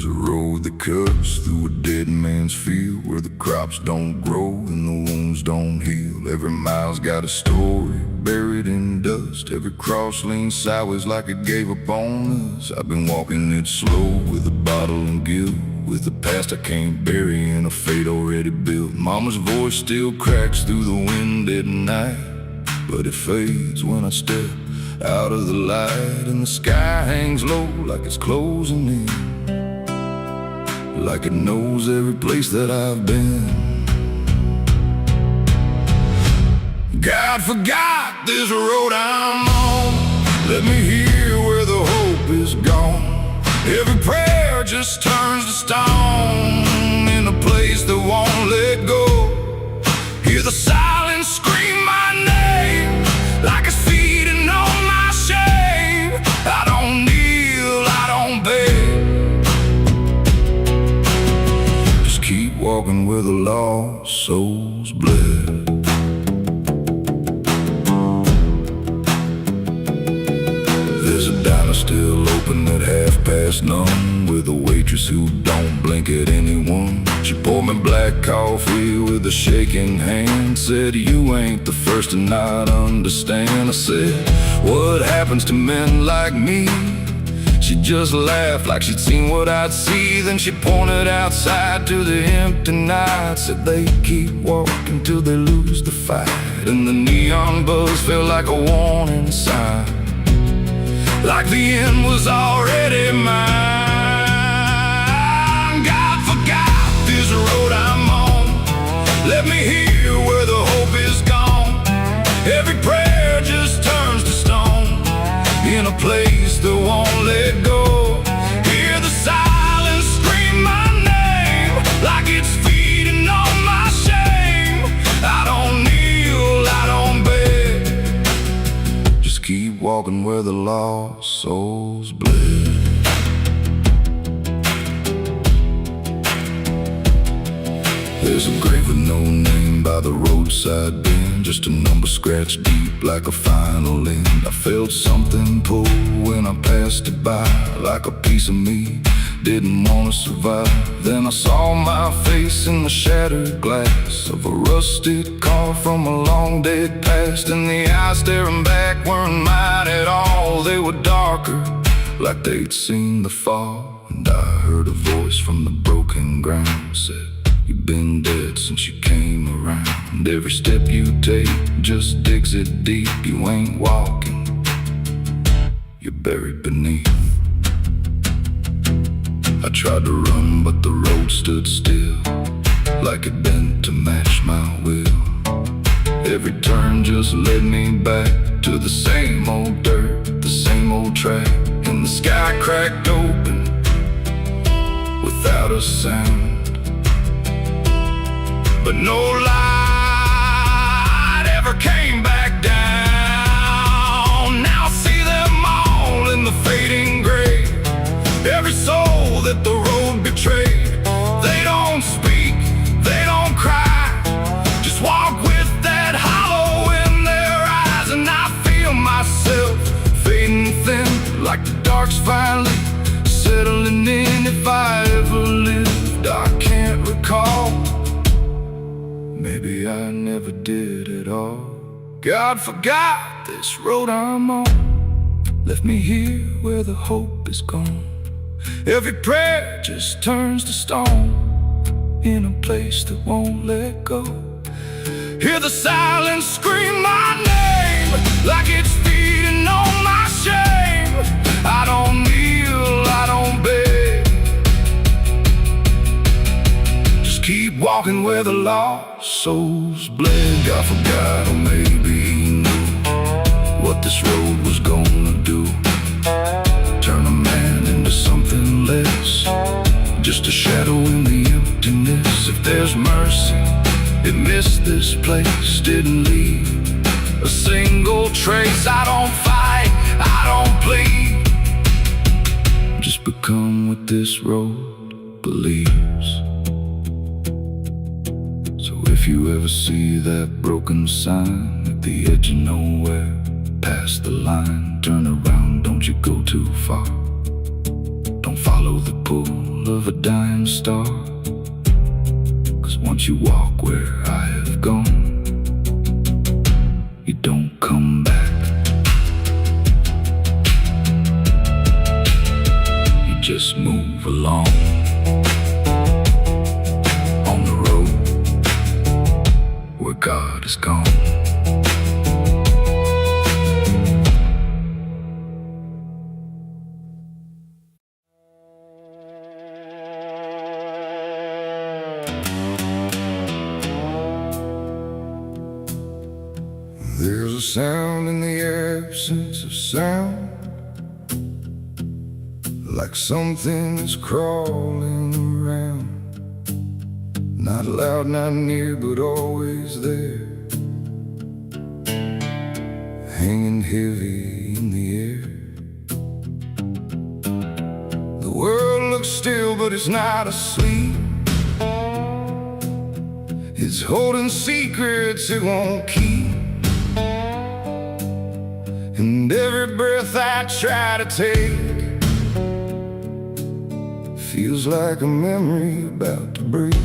There's a road that cuts through a dead man's field, where the crops don't grow and the wounds don't heal. Every mile's got a story buried in dust. Every cross leans sideways like it gave up on us. I've been walking it slow with a bottle and guilt, with the past I can't bury and a fate already built. Mama's voice still cracks through the wind at night, but it fades when I step out of the light. And the sky hangs low like it's closing in, like it knows every place that I've been. God forgot this road I'm on. Let me hear where the hope is gone. Every prayer just turns to stone in a place that won't let go. Hear the silence scream my name like it's feeding on my shame. I don't kneel, I don't beg. Just keep walking where the lost souls bled. There's a diner still open at 9:30, with a waitress who don't blink at anyone. She poured me black coffee with a shaking hand, said, "You ain't the first to not understand." I said, "What happens to men like me?" She just laughed like she'd seen what I'd see. Then she pointed outside to the empty night, said, "They keep walking till they lose the fight." And the neon buzz felt like a warning sign, like the end was already mine. God forgot this road I'm on. Let me hear where the hope is gone. Every prayer just turns to stone in a place that won't let go. Hear the silence scream my name like it's feeding on my shame. I don't kneel, I don't beg. Just keep walking where the lost souls bled. There's a grave with no name by the roadside bend, just a number scratched deep like a final end. I felt something pull when I passed it by, like a piece of me didn't want to survive. Then I saw my face in the shattered glass of a rusted car from a long dead past, and the eyes staring back weren't mine at all. They were darker, like they'd seen the fall. And I heard a voice from the broken ground, said, "You've been dead since you came around. Every step you take just digs it deep. You ain't walking, you're buried beneath." I tried to run, but the road stood still, like it bent to match my will. Every turn just led me back to the same old dirt, the same old track. And the sky cracked open without a sound, but no light ever came back down. Now I see them all in the fading gray, every soul that the road betrayed. They don't speak, they don't cry, just walk with that hollow in their eyes. And I feel myself fading thin, like the dark's finally settling in. If I ever lived, I can't recall. Maybe I never did at all. God forgot this road I'm on. Left me here where the hope is gone. Every prayer just turns to stone in a place that won't let go. Hear the silence scream my name like it's feeding on my shame. I don't kneel, I don't beg. Just keep walking where the lost souls bled. God forgot, or maybe he knew what this road was gonna do. Turn a man into something less, just a shadow in the emptiness. If there's mercy, it missed this place, didn't leave a single trace. I don't fight, I don't plead, just become what this road believes. So if you ever see that broken sign at the edge of nowhere, past the line, turn around, don't you go too far. Don't follow the pull, of a dying star. 'Cause once you walk where I have gone, you don't come back. You just move along on the road where God is gone. There's a sound in the absence of sound, like something is crawling around. Not loud, not near, but always there, hanging heavy in the air. The world looks still, but it's not asleep. It's holding secrets it won't keep. And every breath I try to take feels like a memory about to break.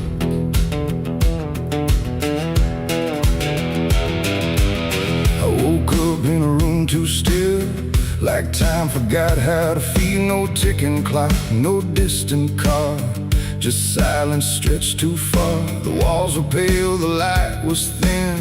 I woke up in a room too still, like time forgot how to feel. No ticking clock, no distant car, just silence stretched too far. The walls were pale, the light was thin,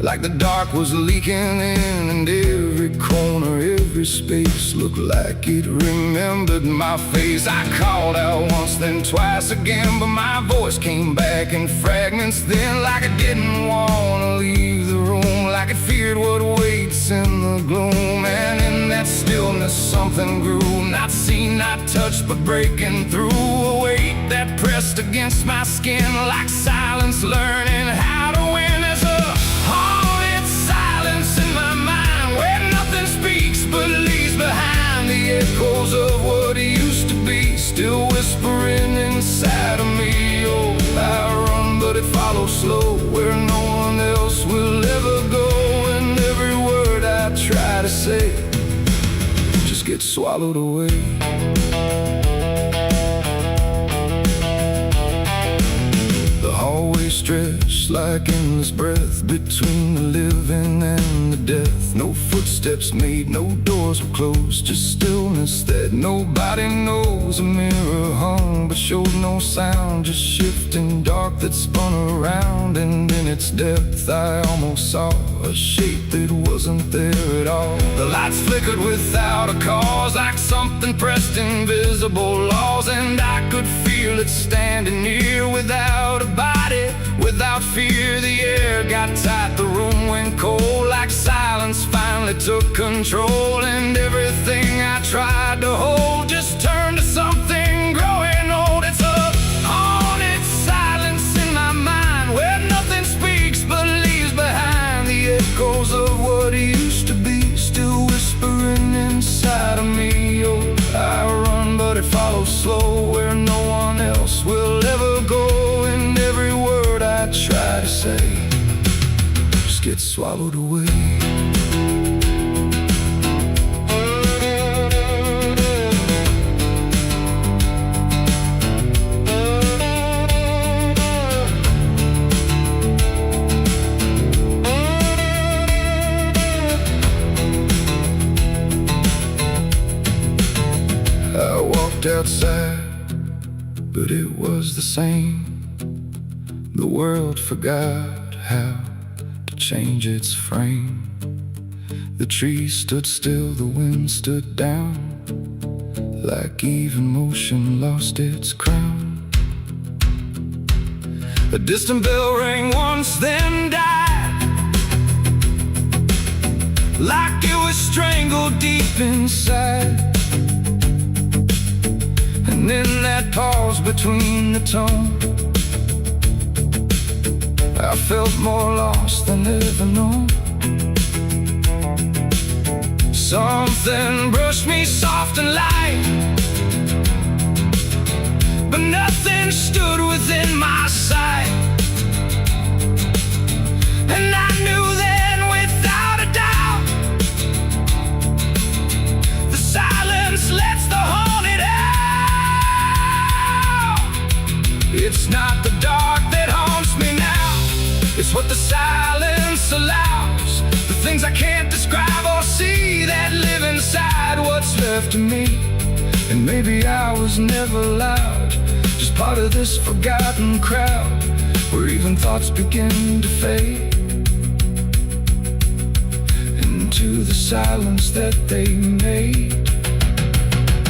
like the dark was leaking in. And every corner, every space looked like it remembered my face. I called out once, then twice again, but my voice came back in fragments then, like I didn't want to leave the room, like it feared what waits in the gloom. And in that stillness something grew, not seen, not touched, but breaking through. A weight that pressed against my skin, like silence learning how to win. There's a haunted silence in my mind, where nothing speaks but leaves behind the echoes of what it used to be, still whispering inside of me. Oh, I run, but it follows slow, where no one else will ever go. And every word I try to say just gets swallowed away. Always stretched like endless breath between the living and the death. No footsteps made, no doors were closed, just stillness that nobody knows. A mirror hung but showed no sound, just shifting dark that spun around. And in its depth I almost saw a shape that wasn't there at all. The lights flickered without a cause, like something pressed invisible laws. And I could feel it standing near, without a body, without fear. The air got tight, the room went cold, like silence finally took control. And everything I tried to hold just turned to something growing old. It's a haunted silence in my mind, where nothing speaks but leaves behind the echoes of what it used to be, still whispering inside of me. Oh, I run, but it follows slow, where no one else will ever go. And every word I try to say just gets swallowed away. I walked outside, but it was the same. The world forgot how to change its frame. The trees stood still, the wind stood down, like even motion lost its crown. A distant bell rang once, then died, like it was strangled deep inside. And in that pause between the tone, I felt more lost than ever known. Something brushed me soft and light, but nothing stood within my sight. And I knew then without a doubt, the silence lets the haunted out. It's not the dark that haunts me now, it's what the silence allows. The things I can't describe or see that live inside what's left of me. And maybe I was never loud, just part of this forgotten crowd, where even thoughts begin to fade into the silence that they made.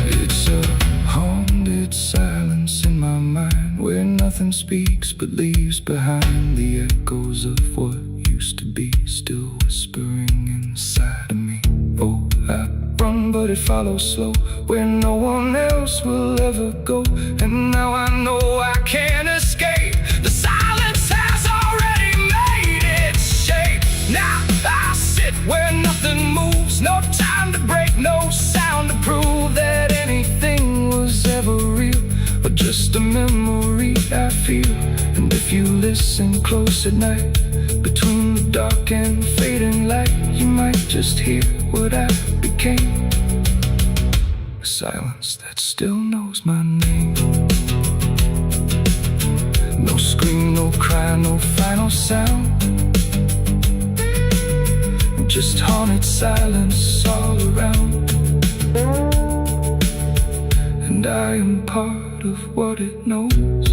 It's a haunted silence in my mind, where nothing speaks but leaves behind the echoes of what used to be, still whispering inside of me. Oh, I run but it follows slow, where no one else will ever go. And now I know I can't escape. The silence has already made its shape. Now I sit where nothing moves, no time to break, no sound to prove that anything was ever real, or just a memory I feel. And if you listen close at night, between the dark and fading light, you might just hear what I became, a silence that still knows my name. No scream, no cry, no final sound, just haunted silence all around. And I am part of what it knows,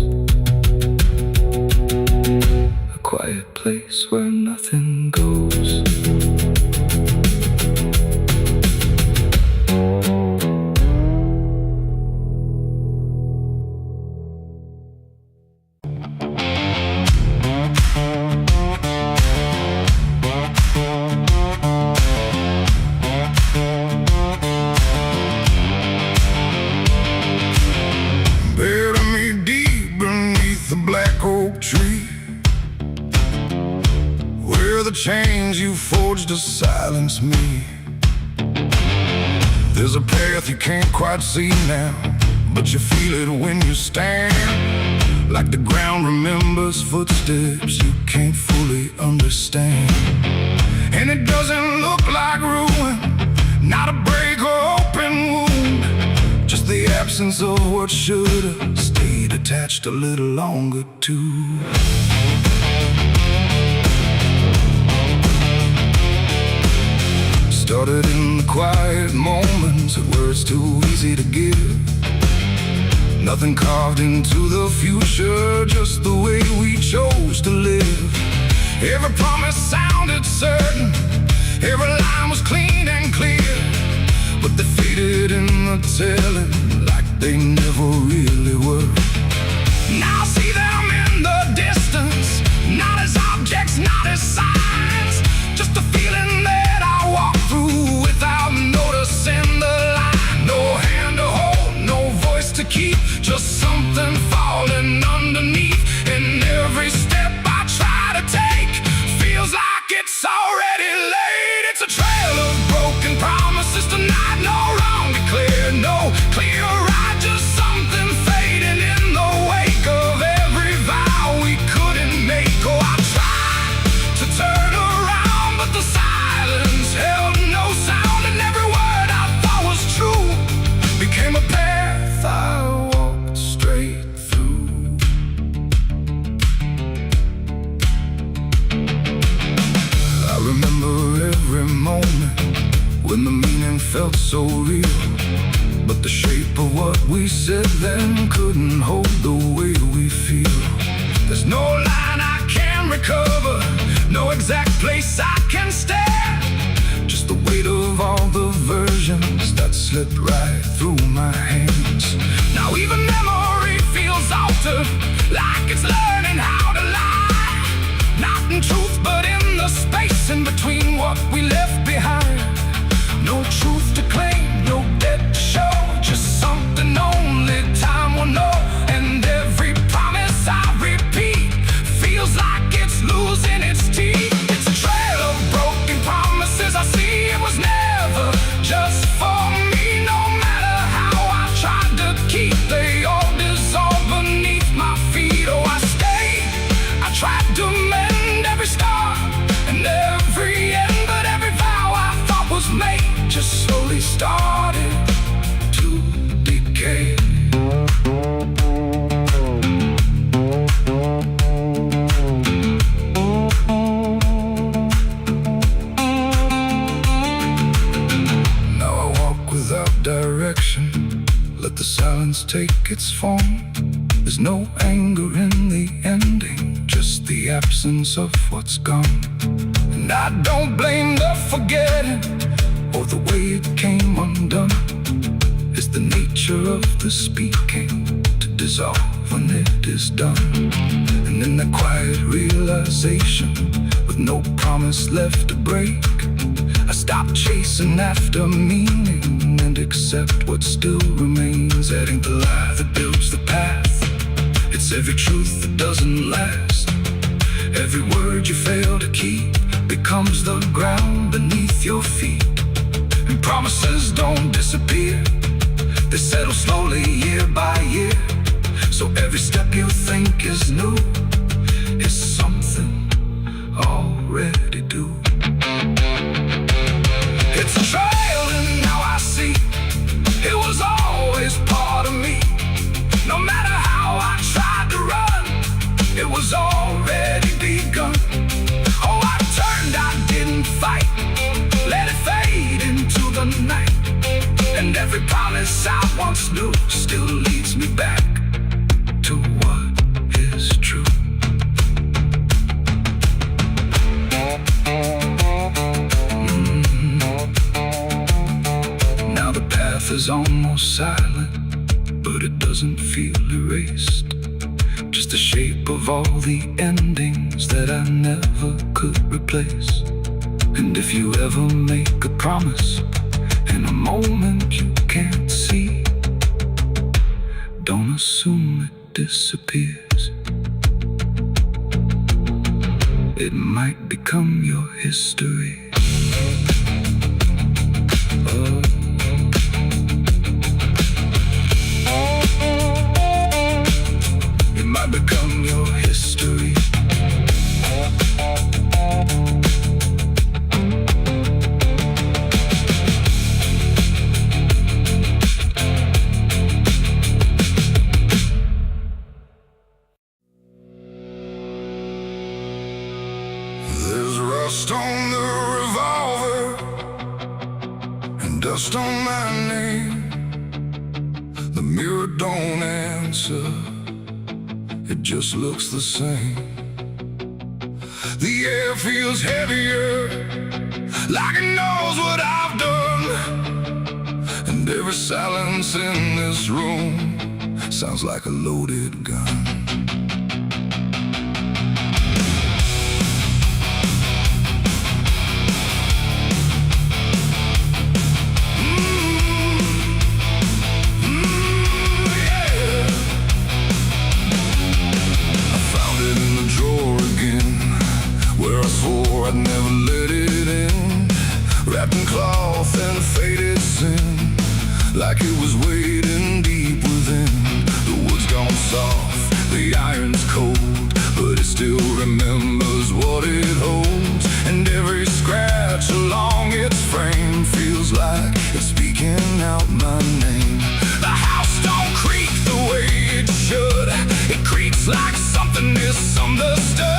a quiet place where nothing goes. The chains you forged to silence me. There's a path you can't quite see now, but you feel it when you stand. Like the ground remembers footsteps you can't fully understand. And it doesn't look like ruin, not a break or open wound, just the absence of what should have stayed attached a little longer too. Started in the quiet moments where it's too easy to give. Nothing carved into the future, just the way we chose to live. Every promise sounded certain, every line was clean and clear, but they faded in the telling like they never really were. Now I see them in the distance, not as objects, not as signs, just a feeling that I walk through without noticing the line. No hand to hold, no voice to keep, just something falling underneath. And every step I try to take feels like it's already late. It's a trail of broken promises tonight, no wrong declared, no clear right, just something fading in the wake of every vow we couldn't make. Oh, I tried to turn around, but the silence held no sound, and every word I thought was true became a path I walked straight through. I remember every moment when the meaning felt so real, but the shape of what we said then couldn't hold the way we feel. There's no line I can recover, no exact place I can stand, just the weight of all the versions that slipped right through my hands. Now even memory feels altered, like it's learning how to lie, not in truth but in the space in between what we left behind. No truth to claim, no debt to show, just something only time will know. And every promise I repeat feels like it's losing its teeth. It's a trail of broken promises I see, it was never just for me. No matter how I tried to keep, they all dissolved beneath my feet. Oh, I stayed, I tried to mend every scar and every end, but every vow I thought was made just slowly started to decay. take its form. There's no anger in the ending, just the absence of what's gone. And I don't blame the forgetting or the way it came undone. It's the nature of the speaking to dissolve when it is done. And in that quiet realization, with no promise left to break, I stop chasing after meaning and accept what still remains. Adding the lie that builds the path, it's every truth that doesn't last. Every word you fail to keep becomes the ground beneath your feet. And promises don't disappear, they settle slowly year by year. So every step you think is new is something already due. It's a trail and now I see it was always part of me. No matter how I tried to run, it was already begun. Oh, I turned, I didn't fight, let it fade into the night. And every promise I once knew still leads me back to what is true. Now the path is almost silent, but it doesn't feel erased. Just the shape of all the endings that I never could replace. And if you ever make a promise in a moment you can't see, don't assume it disappears. It might become your history. Oh. It might become your history. There's rust on the revolver and dust on my name. The mirror don't answer, it just looks the same. The air feels heavier, like it knows what I've done. And every silence in this room sounds like a loaded gun. I'd never let it in, wrapped in cloth and faded sin, like it was waiting deep within. The wood's gone soft, the iron's cold, but it still remembers what it holds. And every scratch along its frame feels like it's speaking out my name. The house don't creak the way it should, it creaks like something misunderstood.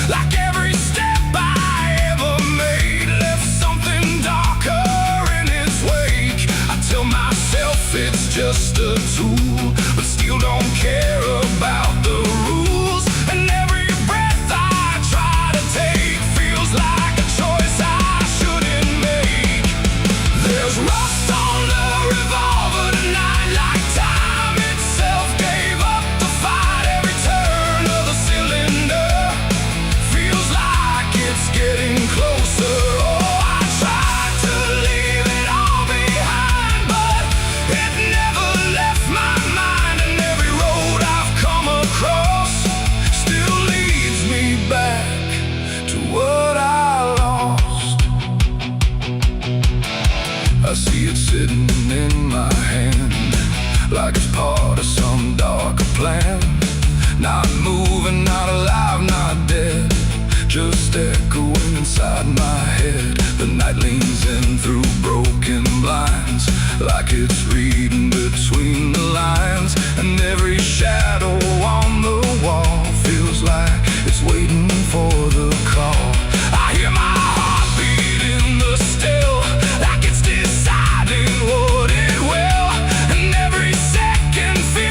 Like every step I ever made left something darker in its wake. I tell myself it's just a tool, but still don't care about the rules. And every breath I try to take feels like a choice I shouldn't make. There's rust on the revolver tonight, like time itself gave up the fight. Every turn of the cylinder feels like it's getting closer. Oh, I tried to leave it all behind, but it never left my mind. And every road I've come across still leads me back to what I lost. I see it sitting in my hand, like it's part of some darker plan. Not moving, not alive, not dead, just echoing inside my head. The night leans in through broken blinds, like it's reading between the lines. And every shadow on the wall feels like it's waiting for the call. I hear my heartbeat in the still, like it's deciding what it will. And every second feels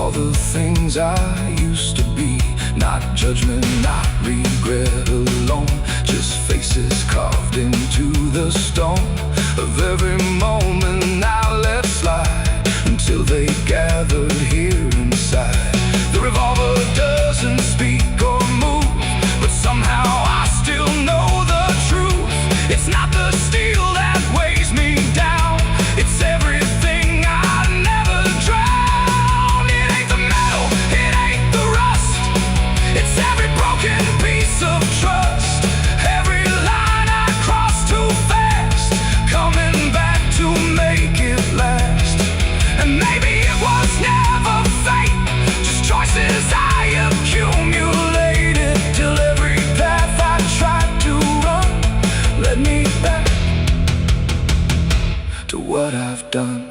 all the things I used to be. Not judgment, not regret alone, just faces carved into the stone of every moment I let slide, until they gathered here inside. The revolver doesn't speak or move, but somehow I still know the truth. It's not the steel that weighs me down, it's everything I never drowned. It ain't the metal, it ain't the rust, it's every broken piece of trust, every line I crossed too fast, coming back to make it last. And maybe it was never fate, just choices I accumulated, till every path I tried to run led me back to what I've done.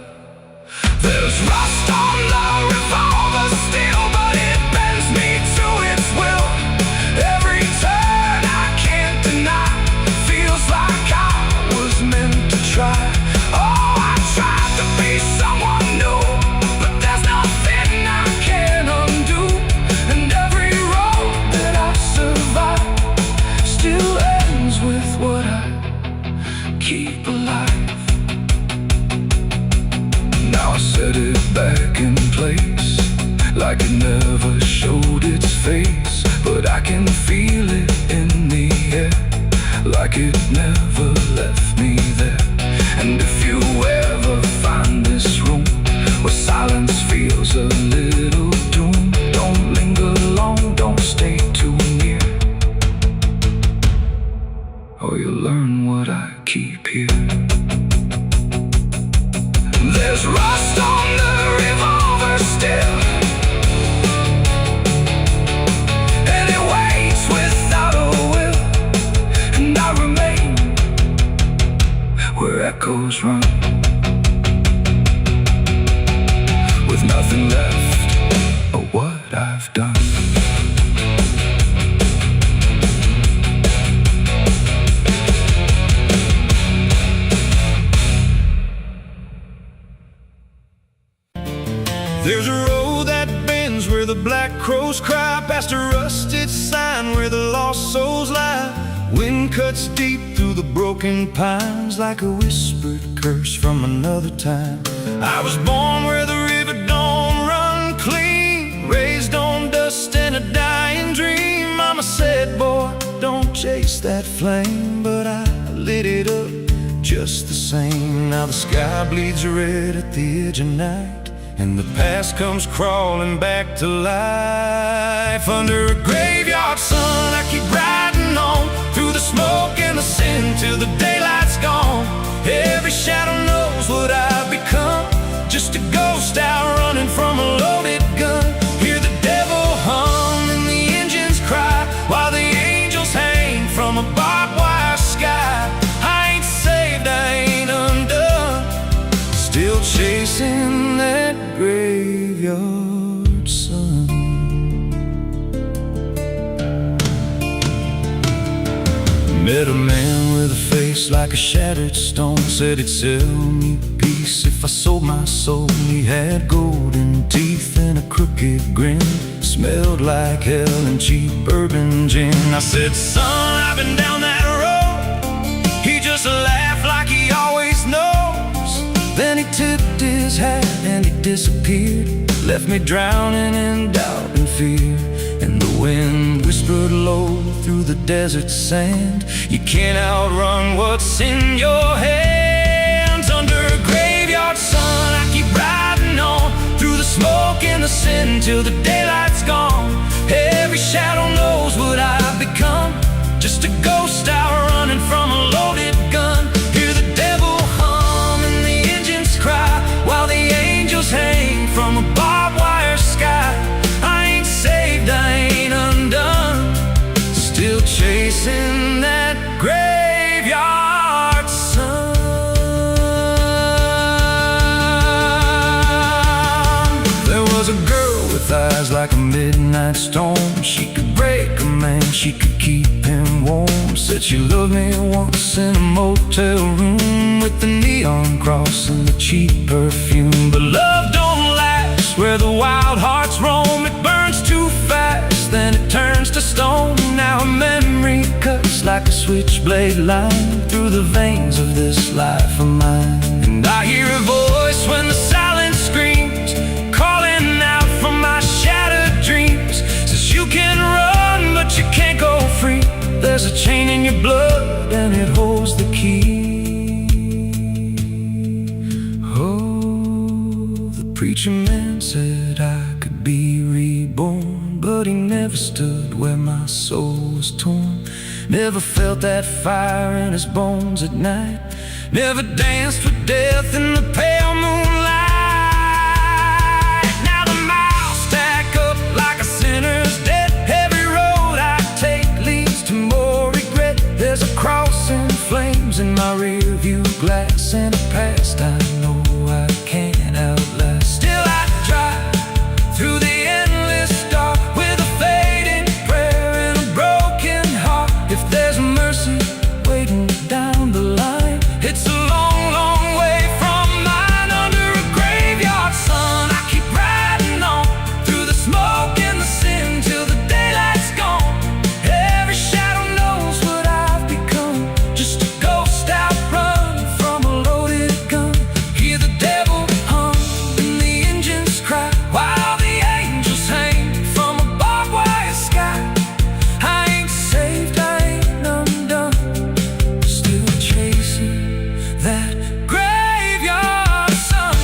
There's rust on the revolver steel, but it bends me to its will. Every turn I can't deny, feels like I was meant to try. Oh, I tried to be someone new, but there's nothing I can undo. And every road that I survive still ends with what I keep alive. Now I set it back in place, like it never showed its face, but I can feel it in the air, like it never left me there. And if you ever find this room where silence feels a little doom, don't linger long, don't stay too near, or you'll learn what I keep here. There's rust on the revolver still, and it waits without a will, and I remain where echoes run, with nothing left of what I've done. There's a road that bends where the black crows cry, past a rusted sign where the lost souls lie. Wind cuts deep through the broken pines, like a whispered curse from another time. I was born where the river don't run clean, raised on dust and a dying dream. Mama said, boy, don't chase that flame, but I lit it up just the same. Now the sky bleeds red at the edge of night, and the past comes crawling back to life. Under a graveyard sun, I keep riding on, through the smoke and the sin, till the daylight's gone. Every shadow knows what I've become, just a ghost out running from a loaded gun. Hear the devil hum and the engines cry, while the angels hang from a barbed wire sky. I ain't saved, I ain't undone, still chasing that graveyard sun. Met a man with a face like a shattered stone, said he'd sell me peace if I sold my soul. He had golden teeth and a crooked grin, smelled like hell and cheap bourbon gin. I said, son, I've been down that road. He just laughed like he always knows. Then he tipped his hat and he disappeared, left me drowning in doubt and fear. And the wind whispered low through the desert sand, you can't outrun what's in your hands. Under a graveyard sun, I keep riding on, through the smoke and the sin, till the daylight's gone. Every shadow knows what I've become, just a ghost out running from a loaded gun. Hear the devil hum and the engines cry, while the angels hang from a barbed wire sky. I ain't saved, I ain't undone, still chasing that graveyard sun. There was a girl with eyes like a midnight storm. She could break a man, she could keep him warm. Said she loved me once in a motel room, with the neon cross and the cheap perfume. But love don't last where the wild hearts roam. It burns too fast, then it turns to stone. Now a memory cuts like a switchblade line through the veins of this life of mine. And I hear a voice when the silence screams, calling out from my shattered dreams. Says you can run, but you can't go free. There's a chain in your blood and it holds the key. Oh, the preacher man said I could be reborn, but he never stood where my soul was torn. Never felt that fire in his bones at night. Never danced with death in the pale moonlight. Now the miles stack up like a sinner's debt. Every road I take leads to more regret. There's a cross in flames in my rear view glass, and a past I know I can't outlast. Still I drive through the endless dark with a fading prayer and a broken heart. If there's mercy waiting down the line, it's a long, long way from mine. Under a graveyard sun, I keep riding on through the smoke and the sin till the daylight's gone. Every shadow knows what I've become, just a ghost out running from a loaded gun. Hear the devil hum and the engines cry while the angels hang from a barbed wire sky. I ain't saved, I ain't undone, still chasing that graveyard sun.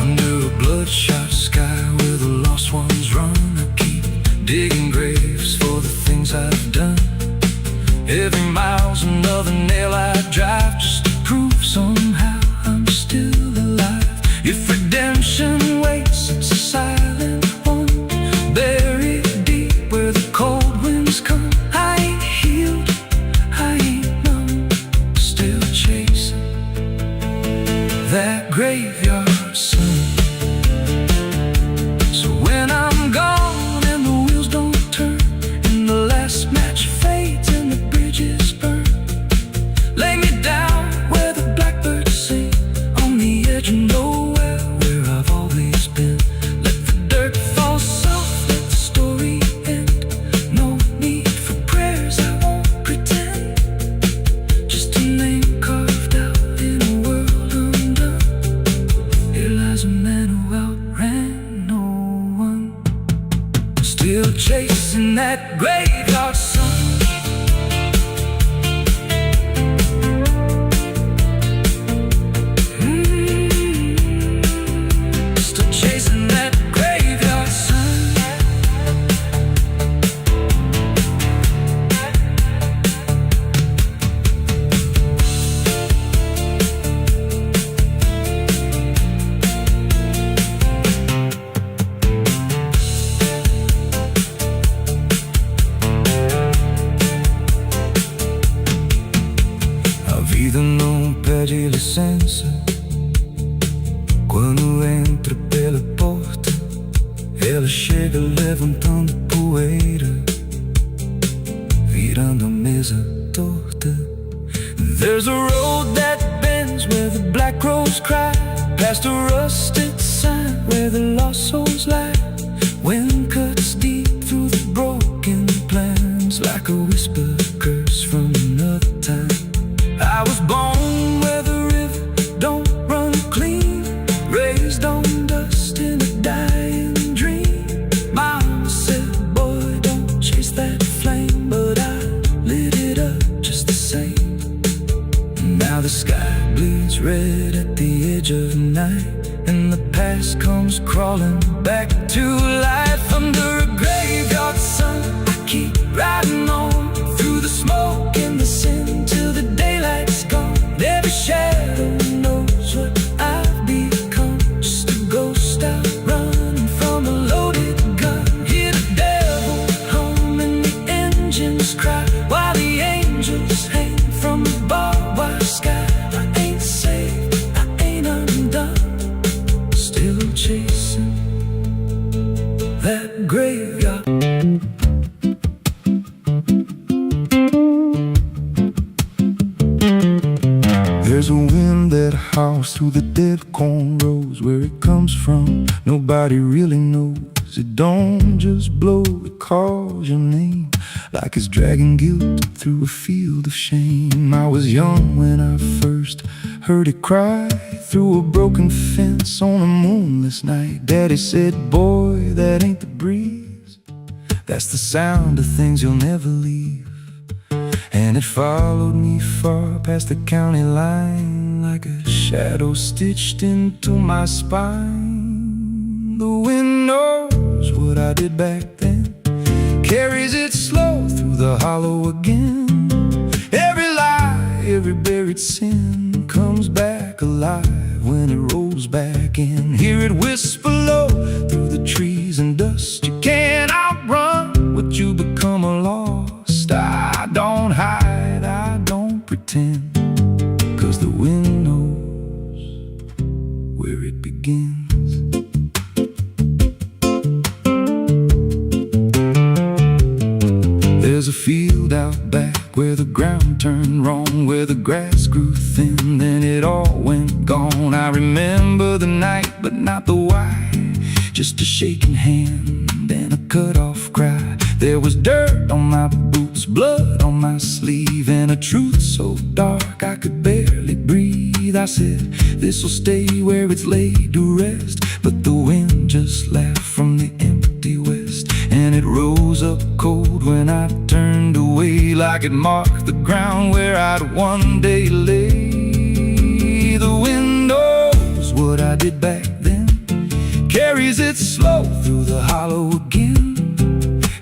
Under a bloodshot sky where the lost ones run, I keep digging graves for the things I've done. Every mile's another nail I drive, just to prove somehow I'm still alive. If redemption waits, it's a silent one, buried deep where the cold winds come. I ain't healed, I ain't numb, still chasing that graveyard sun. So when I'm gone and the wheels don't turn, and the last match fades and the bridges burn, lay me down where the blackbirds sing, on the edge of nowhere where I've always been. Let the dirt fall soft, let the story end. No need for prayers, I won't pretend. Just a name carved out in a world undone. Here lies a man who outran no one, still chasing that graveyard sun. Still chasing that graveyard sun. A vida não pede licença quando entra pela porta. Ela chega levantando poeira, virando a mesa torta. There's a road that bends where the black crows cry, past a rusted sign where the lost souls lie. Wind cuts deep through the broken plans like a whispered curse from another time. I was born where the river don't run clean, raised on dust in a dying dream. Mama said, boy, don't chase that flame, but I lit it up just the same. Now the sky bleeds red at the edge of night, and the past comes crawling back to life. Under a graveyard sun, I keep riding on through the smoke and the sin till the daylight's gone. Every shadow knows what I've become, just a ghost out running from a loaded gun. Hear the devil hum and the engines cry while the angels hang from the barbed wire sky. I ain't saved, I ain't undone, still chasing that graveyard. There's a wind that howls through the dead corn rows from. Nobody really knows. It don't just blow, it calls your name like it's dragging guilt through a field of shame. I was young when I first heard it cry through a broken fence on a moonless night. Daddy said, boy, that ain't the breeze, that's the sound of things you'll never leave. And it followed me far past the county line like a shadow stitched into my spine. The wind knows what I did back then, carries it slow through the hollow again. Every lie, every buried sin comes back alive when it rolls back in. Hear it whisper low through the trees and dust. You can't outrun what you become lost. I don't hide, I don't pretend, 'cause the wind knows where it begins. There's a field out back where the ground turned wrong, where the grass grew thin, then it all went gone. I remember the night, but not the why, just a shaking hand and a cut-off cry. There was dirt on my boots, blood on my sleeve, and a truth so dark I could barely breathe. I said, this'll stay where it's laid to rest, but the wind just laughed from the empty west, and it rose up cold when I turned away, like it marked the ground where I'd one day lay. The wind knows what I did back then, carries it slow through the hollow again.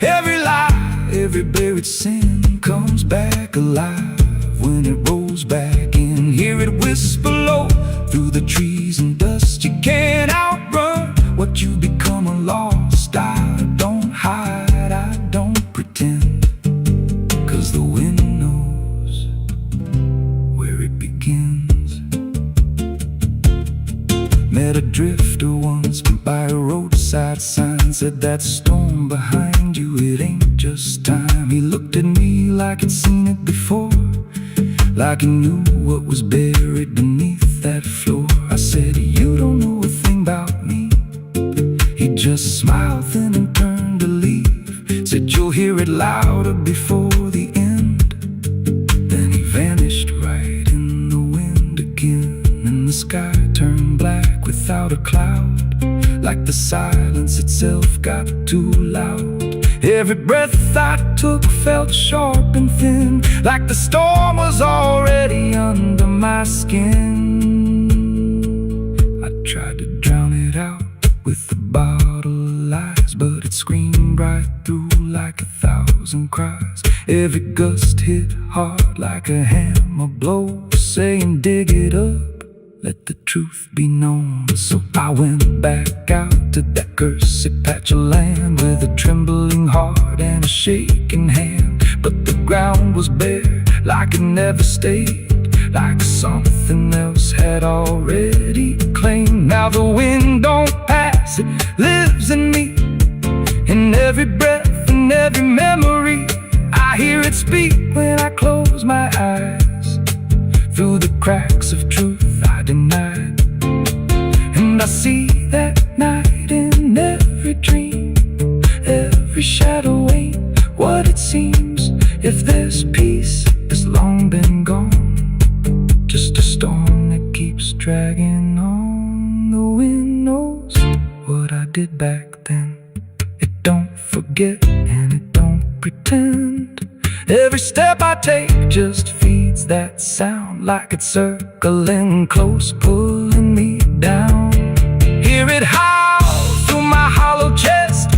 Every lie, every buried sin comes back alive when it rolls back in. Hear it whisper low through the trees and dust. You can't outrun what you become lost. I don't hide, I don't pretend, 'cause the wind knows where it begins. Met a drifter once by a roadside sign, said that storm behind you, it ain't just time. He looked at me like he'd seen it before, like he knew what was buried beneath that floor. I said, you don't know a thing about me. He just smiled then and turned to leave, said you'll hear it louder before the end. Then he vanished right in the wind again, and the sky turned black without a cloud, like the silence itself got too loud. Every breath I took felt sharp and thin, like the storm was already under my skin. I tried to drown it out with a bottle of lies, but it screamed right through like 1,000 cries. Every gust hit hard like a hammer blow, saying dig it up, let the truth be known. So I went back out to that cursed patch of land with a trembling heart and a shaking hand. But the ground was bare, like it never stayed, like something else had already claimed. Now the wind don't pass, it lives in me, in every breath and every memory. I hear it speak when I close my eyes, through the cracks of truth I denied. And I see that night in every dream, every shadow ain't what it seems. If there's peace, it's long been gone, just a storm that keeps dragging on. The wind knows what I did back then, it don't forget and it don't pretend. Every step I take just feeds that sound, like it's circling close, pulling me down. Hear it howl through my hollow chest,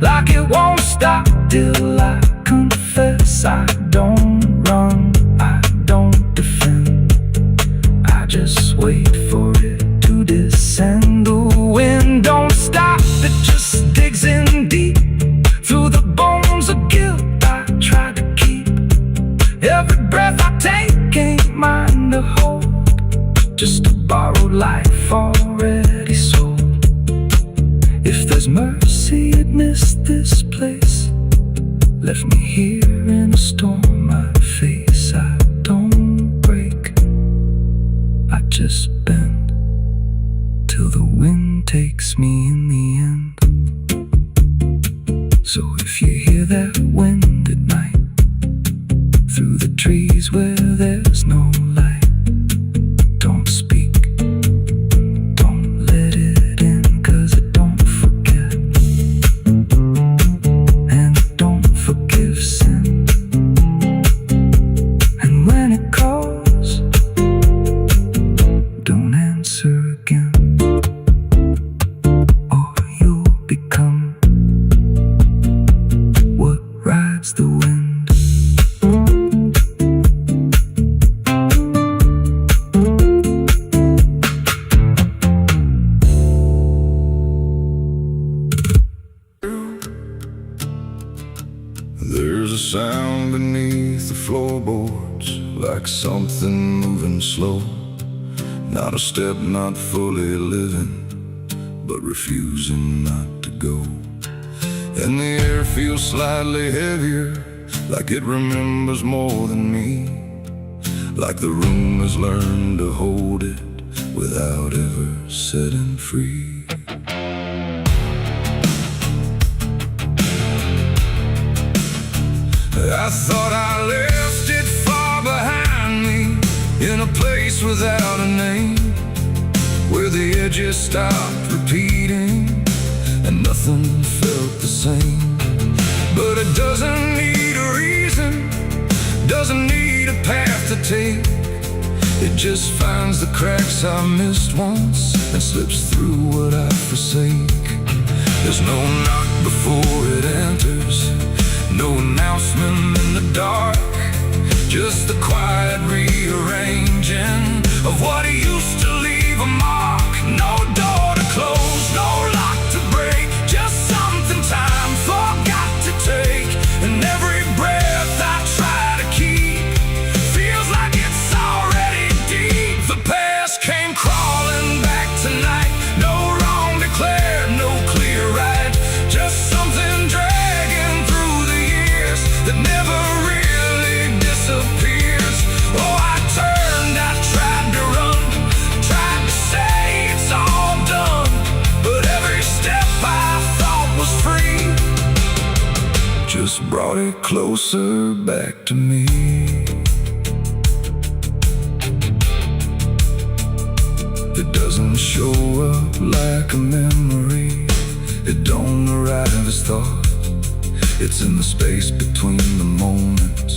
like it won't stop till I confess. I don't run, I don't defend, I just wait for it to descend. The wind don't stop, it just digs in deep, through the bones of guilt I try to keep. Every breath I take ain't mine to hold, just a borrowed life already sold. If there's mercy, it missed this place, left me here in a storm I face. I don't break, I just bend till the wind takes takes me in the end. So if you hear that wind at night, through the trees where there's no light, don't speak, don't let it in, 'cause it don't forget, and it don't forgive sin. And when it calls, don't answer again, or you'll become what rides the wind. There's a sound beneath the floorboards, like something moving slow. Not a step, not fully living, but refusing not to go. And the air feels slightly heavier, like it remembers more than me, like the room has learned to hold it without ever setting free. I thought I left it far behind me, in a place without a name, where the edges stopped repeating and nothing felt the same. But it doesn't need a reason, doesn't need a path to take. It just finds the cracks I missed once and slips through what I forsake. There's no knock before it enters, no announcement in the dark, just the quiet rearranging of what used to leave a mark. No door to close, no lock to break, just something time forgot to take. And every breath I try to keep feels like it's already deep. The past came crawling back tonight, no wrong declared, no clear right, just something dragging through the years that never really disappears. Oh, I turned, I tried to run, tried to say it's all done, but every step I thought was free just brought it closer back to me. It doesn't show up like a memory, it don't arrive as thought. It's in the space between the moments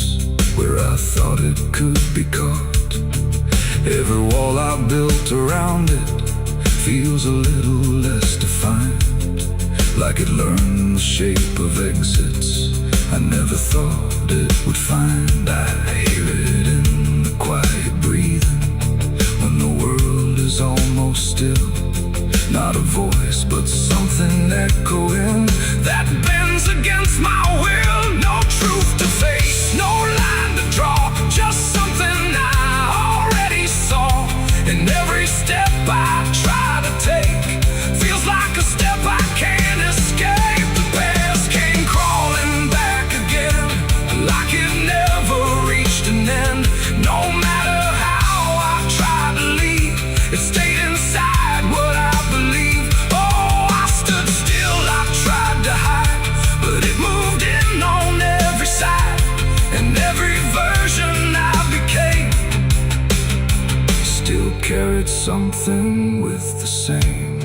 where I thought it could be caught. Every wall I built around it feels a little less defined, like it learned the shape of exits I never thought it would find. I hear it in the quiet breathing when the world is almost still. Not a voice, but something echoing that bends against my will. No truth to face, no line to draw, just something I already saw. And every step I try to take feels like a step I can't escape. The past came crawling back again, like it never reached an end. No matter how I tried to leave, it stayed inside what I believe. Oh, I stood still, I tried to hide, but it moved in on every side. And every version I became still carried something with the same.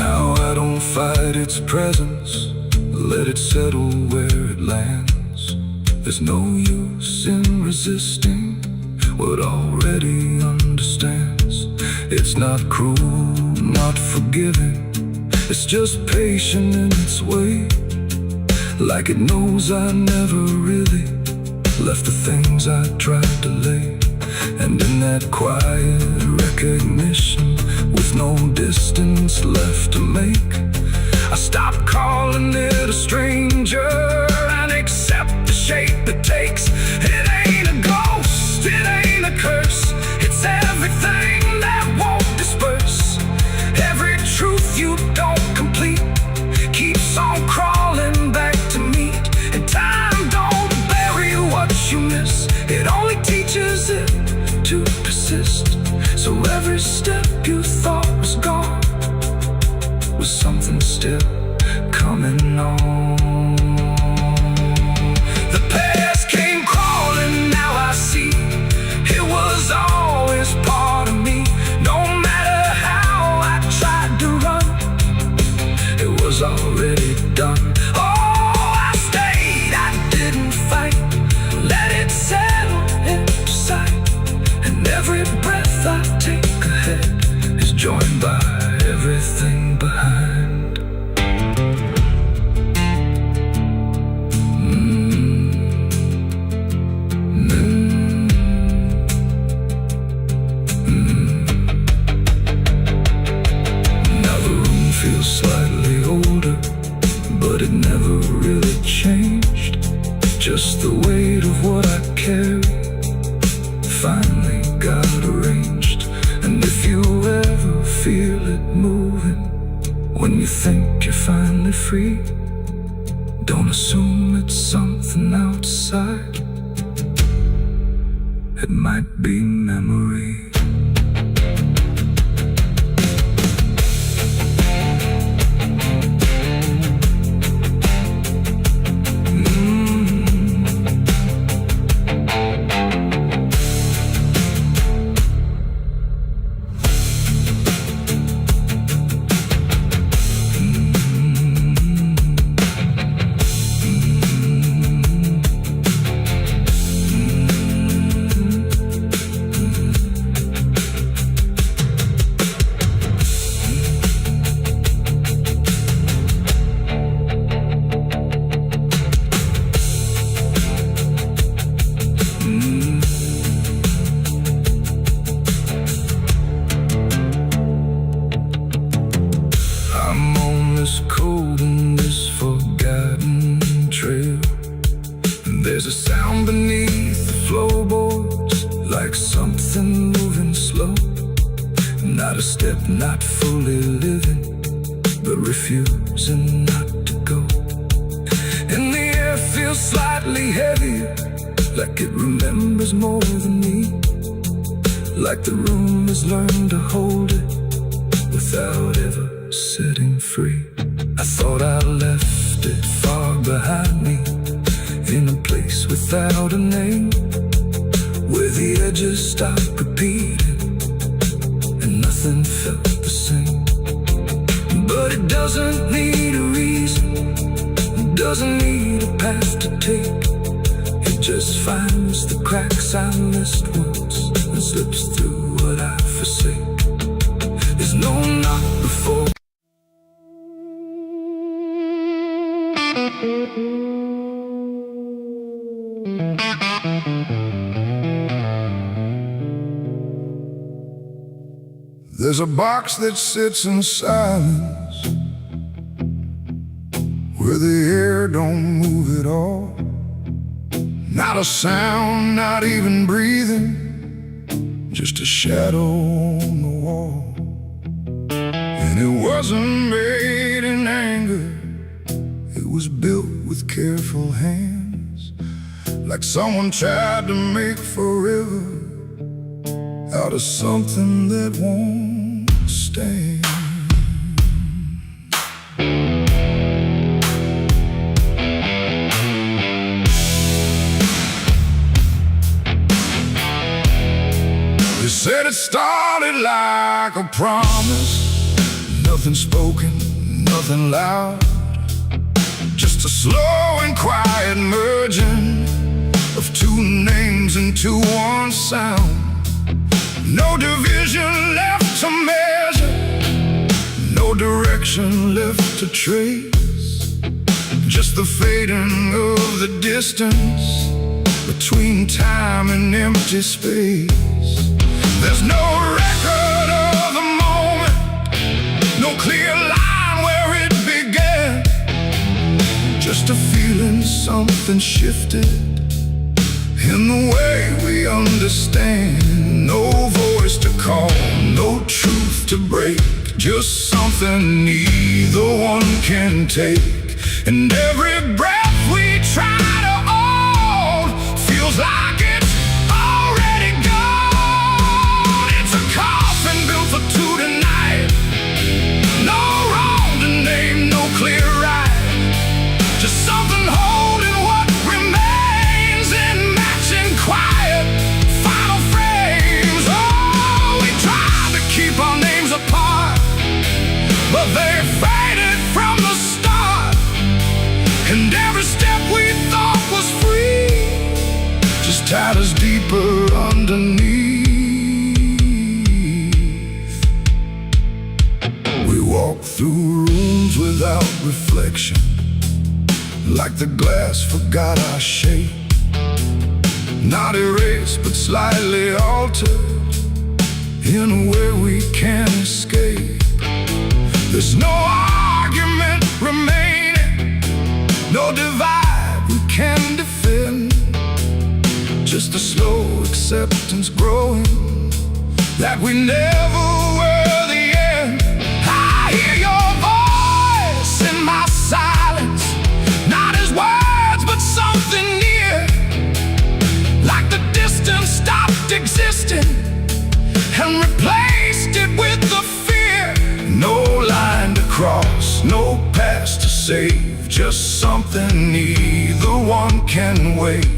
Now I don't fight its presence, let it settle where it lands. There's no use in resisting what already understands. It's not cruel, not forgiving, it's just patient in its way, like it knows I never really left the things I tried to lay. And in that quiet recognition, with no distance left to make, I stop calling it a stranger and accept the shape it takes. It ain't a ghost, it ain't a curse, it's everything that won't disperse. Every truth you don't complete keeps on crawling back to meet. And time don't bury what you miss, it only teaches it to persist. exist. So every step you thought was gone was something still coming on. The past came crawling, now I see it was always part of me. No matter how I tried to run, it was already done. Oh, I stayed, I didn't fight, let it settle into sight. And every breath I take ahead is joined by everything behind. Now the room feels slightly older, but it never really changed. Just the weight of what I carry finally got arranged. And if you ever feel it moving, when you think you're finally free, don't assume it's something outside. It might be memory. Cold in this forgotten trail. There's a sound beneath the floorboards, like something moving slow. Not a step, not fully living, but refusing not to go. And the air feels slightly heavier, like it remembers more than me. Like the room has learned to hold it without ever setting free. I thought I left it far behind me, in a place without a name, where the edges stopped repeating and nothing felt the same. But it doesn't need a reason, it doesn't need a path to take. It just finds the cracks I missed once and slips through what I forsake. There's no knock before. There's a box that sits in silence, where the air don't move at all. Not a sound, not even breathing, just a shadow on the wall. And it wasn't made in anger, it was built with careful hands, like someone tried to make forever out of something that won't stand. They said it started like a promise, nothing spoken, nothing loud, just a slow and quiet merging of two names into one sound. No division left to measure, no direction left to trace, just the fading of the distance between time and empty space. There's no record of the moment, no clear line where it began, just a feeling something shifted in the way we understand. No voice to call, no truth to break, just something neither one can take. And every breath we try to hold feels like it's already gone. shadows deeper underneath. We walk through rooms without reflection, like the glass forgot our shape. Not erased, but slightly altered in a way we can't escape. There's no argument remaining, no divide we can defend. Just a slow acceptance growing that we never were the end. I hear your voice in my silence, not as words but something near, like the distance stopped existing and replaced it with the fear. No line to cross, no past to save, just something neither one can wave.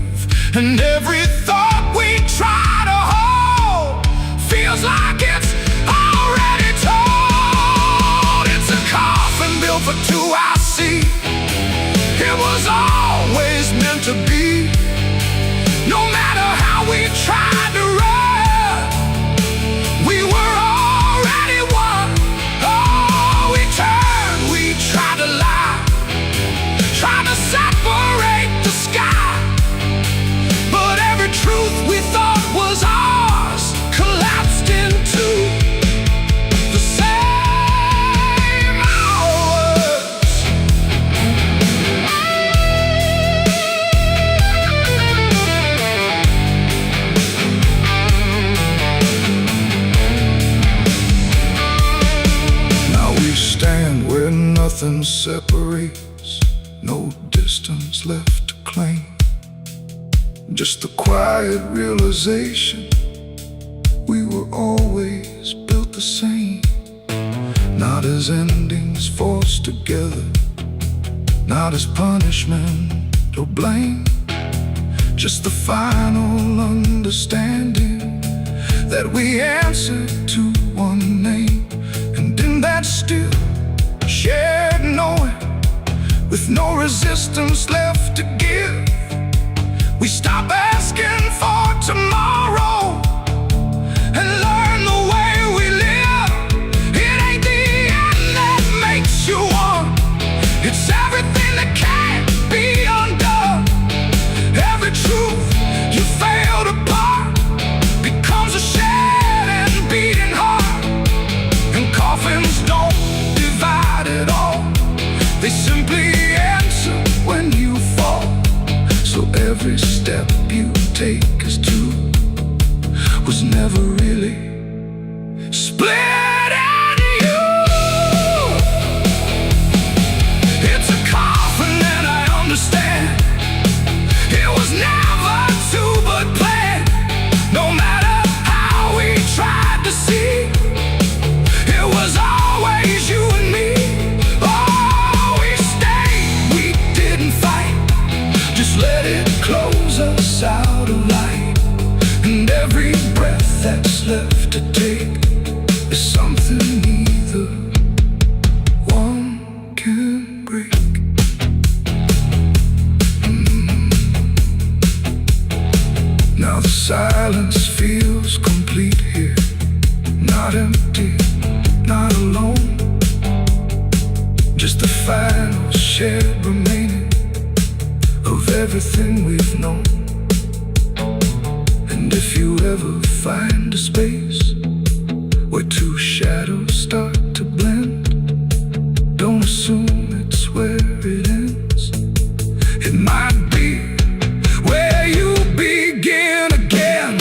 And every thought we try to hold feels like it's already told. It's a coffin built for two, I see. It was always meant to be. No matter how we tried to run, we were already one. Oh, we turned, we tried to lie, trying to separate the sky. But every truth we thought was ours collapsed into the same hours. Now we stand where nothing separates, no distance left to claim. Just the quiet realization we were always built the same. Not as endings forced together, not as punishment or blame. Just the final understanding that we answered to one name. And in that still shared knowing, with no resistance left to give, we stop asking for tomorrow and learn the way we live. It ain't the end that makes you one, it's everything that can't be undone. Every truth you failed apart becomes a shed and beating heart. And coffins don't divide at all, they simply answer when you fall. So every step you take as two was never really split into you. It's a coffin and I understand. It was never two but planned. No matter how we tried to see, it was always you and me. Oh, we stayed, we didn't fight, just let it close us out of light. And every breath that's left to take is something neither one can break. Now the silence feels complete here, not empty, not alone. Just the final shared remaining of everything we've known. And if you ever find a space where two shadows start to blend, don't assume it's where it ends. It might be where you begin again.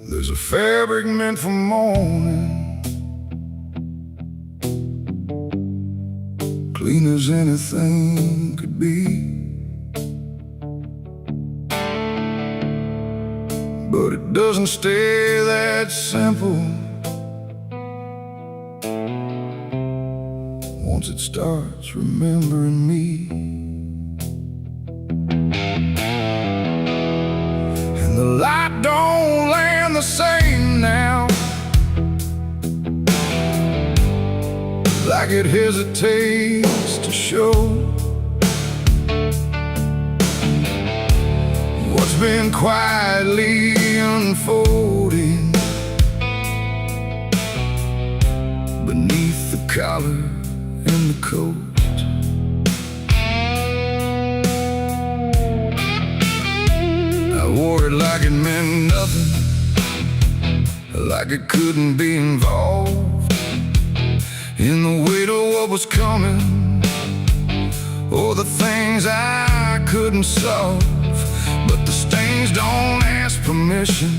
There's a fabric meant for mourning, clean as anything could be. doesn't stay that simple. Once it starts remembering me, and the light don't land the same now, like it hesitates to show what's been quietly unfolding beneath the collar and the coat. I wore it like it meant nothing, like it couldn't be involved in the weight of what was coming, or the things I couldn't solve. But the stains don't ask permission,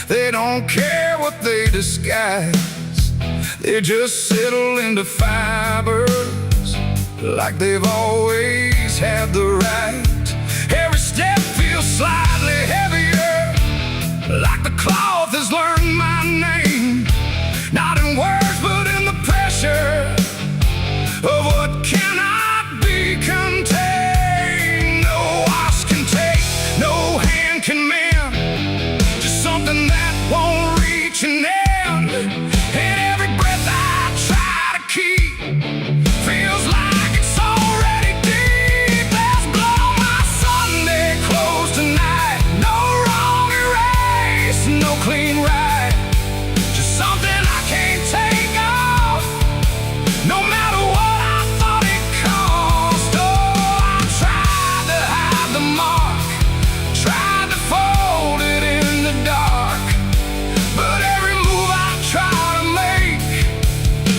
they don't care what they disguise. They just settle into fibers like they've always had the right. Every step feels slightly heavier, like the cloth has learned my name, not in words but in the pressure of what cannot be contained. No wash can take, no hand can mend, just something that won't reach an end. And every breath I try to keep feels like it's already deep. There's blood on my Sunday clothes tonight, no wrong erase, no clean right, just something I can't take off, no matter what I thought it cost. Oh, I tried to hide the mark, tried to fold it in the dark, but every move I try to make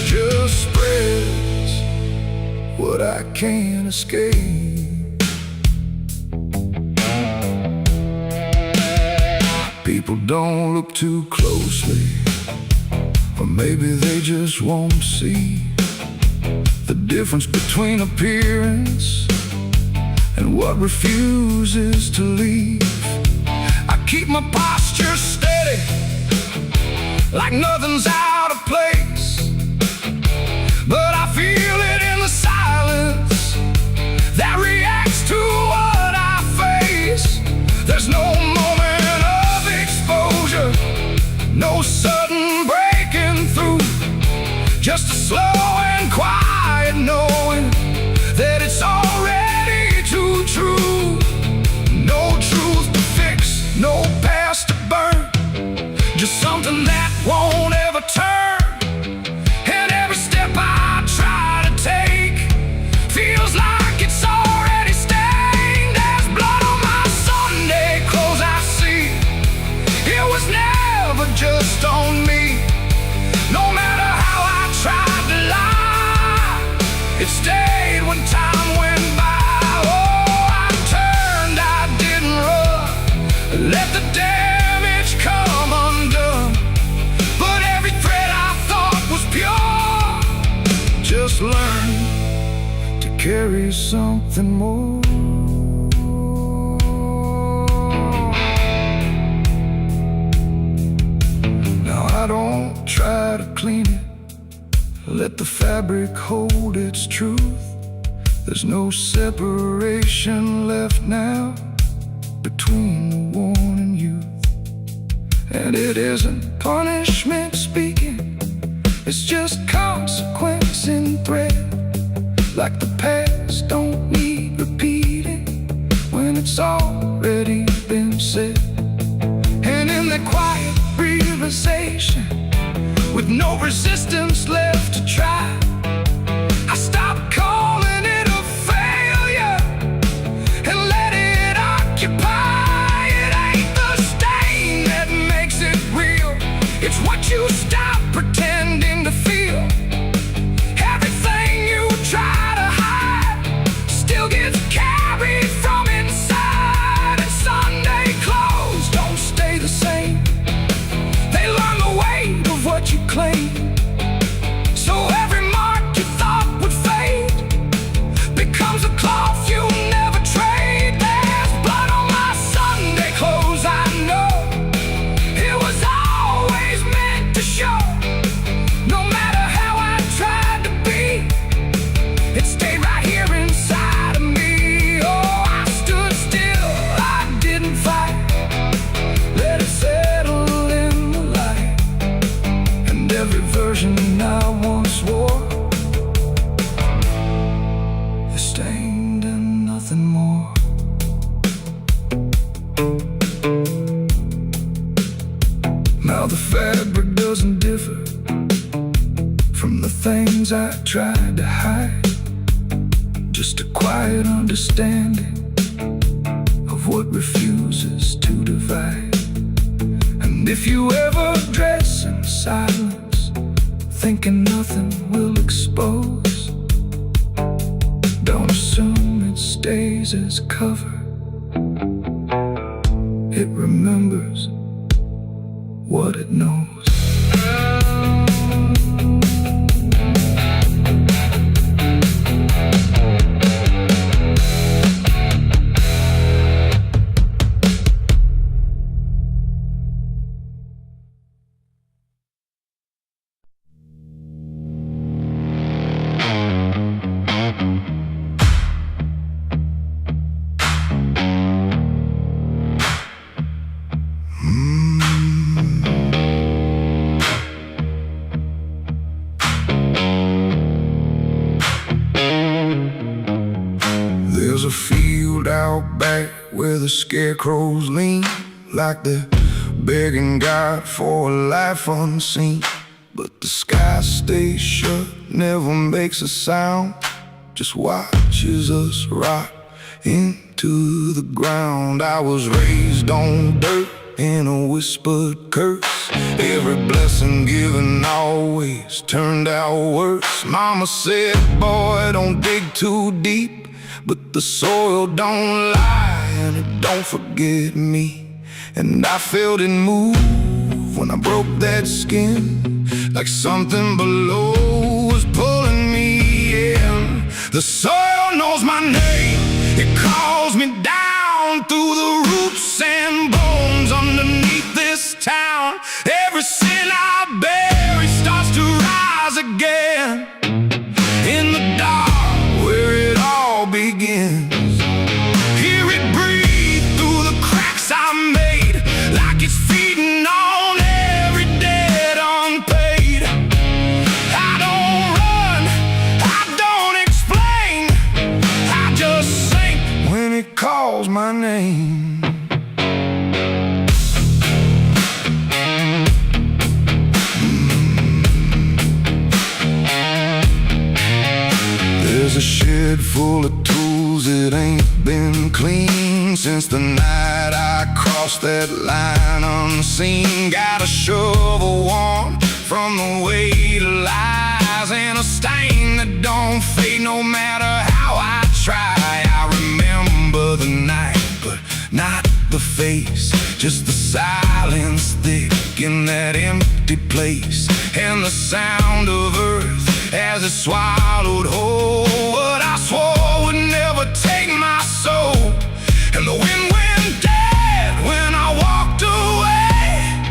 just spreads what I can't escape. People don't look too closely, or maybe they just won't see the difference between appearance and what refuses to leave. I keep my posture steady, like nothing's out of place, but I feel it in the silence that reacts to what I face. There's no moment of exposure, no sudden breaking through, just a slow and quiet knowing that it's already too true. No truth to fix, no past to burn, just something that won't ever turn. And every step I try to take feels like it's already stained. There's blood on my Sunday clothes I see, it was never just on me. No matter how I tried to lie, it stayed when time went by. Oh, I turned, I didn't run, let the damage come undone. But every thread I thought was pure just learned to carry something more. Now I don't try to clean it, let the fabric hold its truth. There's no separation left now between the worn and youth. And it isn't punishment speaking, it's just consequence in thread. Like the past don't need repeating when it's already been said. And in that quiet realization, with no resistance left to try, I stopped calling it a failure and let it occupy. It ain't the stain that makes it real, it's what you stop pretending to feel. Everything you try to hide still gets carried from inside. And Sunday clothes don't stay the same, they learn the weight of what you claim. So every mark you thought would fade becomes a cloth you never trade. There's blood on my Sunday clothes, I know Now the fabric doesn't differ from the things I tried to hide. Just a quiet understanding of what refuses to divide. And if you ever dress in silence, thinking nothing will expose, don't assume it stays as cover. It remembers what it knows. There's a field out back where the scarecrows lean, like they're begging God for a life unseen. But the sky stays shut, never makes a sound, just watches us rot into the ground. I was raised on dirt in a whispered curse. Every blessing given always turned out worse. Mama said, boy, don't dig too deep, but the soil don't lie and it don't forget me. And I felt it move when I broke that skin, like something below was pulling me in. The soil knows my name, it calls me down through the roots and bones underneath this town. Every sin I bury starts to rise again in the dark where it all begins. Hear it breathe through the cracks I made, like it's feeding on every debt unpaid. I don't run, I don't explain, I just sink when it calls my name. There's a shed full of tools that ain't been clean since the night I crossed that line unseen. Got a shovel worn from the weight of lies, and a stain that don't fade no matter how I try. I remember the night, but not the face, just the silence thick in that empty place, and the sound of earth as it swallowed whole what I swore would never take my soul. And the wind went dead when I walked away,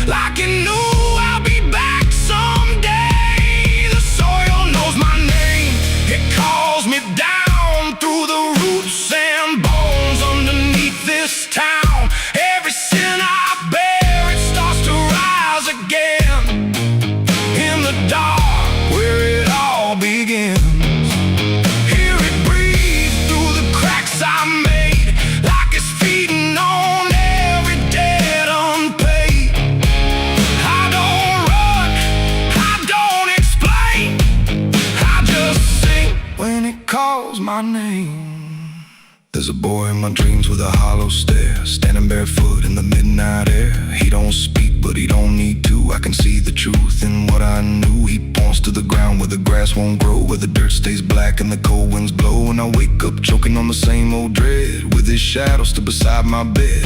like it knew I'll be back someday. The soil knows my name, it calls me down through the roots and bones underneath this town. Every sin I bear, it starts to rise again in the dark where it all begins. Hear it breathe through the cracks I made, like it's feeding on every debt unpaid. I don't run, I don't explain, I just sing when it calls my name. There's a boy in my dreams with a hollow stare, standing barefoot in the midnight air. He don't speak, but he don't need to. I can see the truth in what I knew. He points to the ground where the grass won't grow, where the dirt stays black and the cold winds blow. And I wake up choking on the same old dread, with his shadow still beside my bed.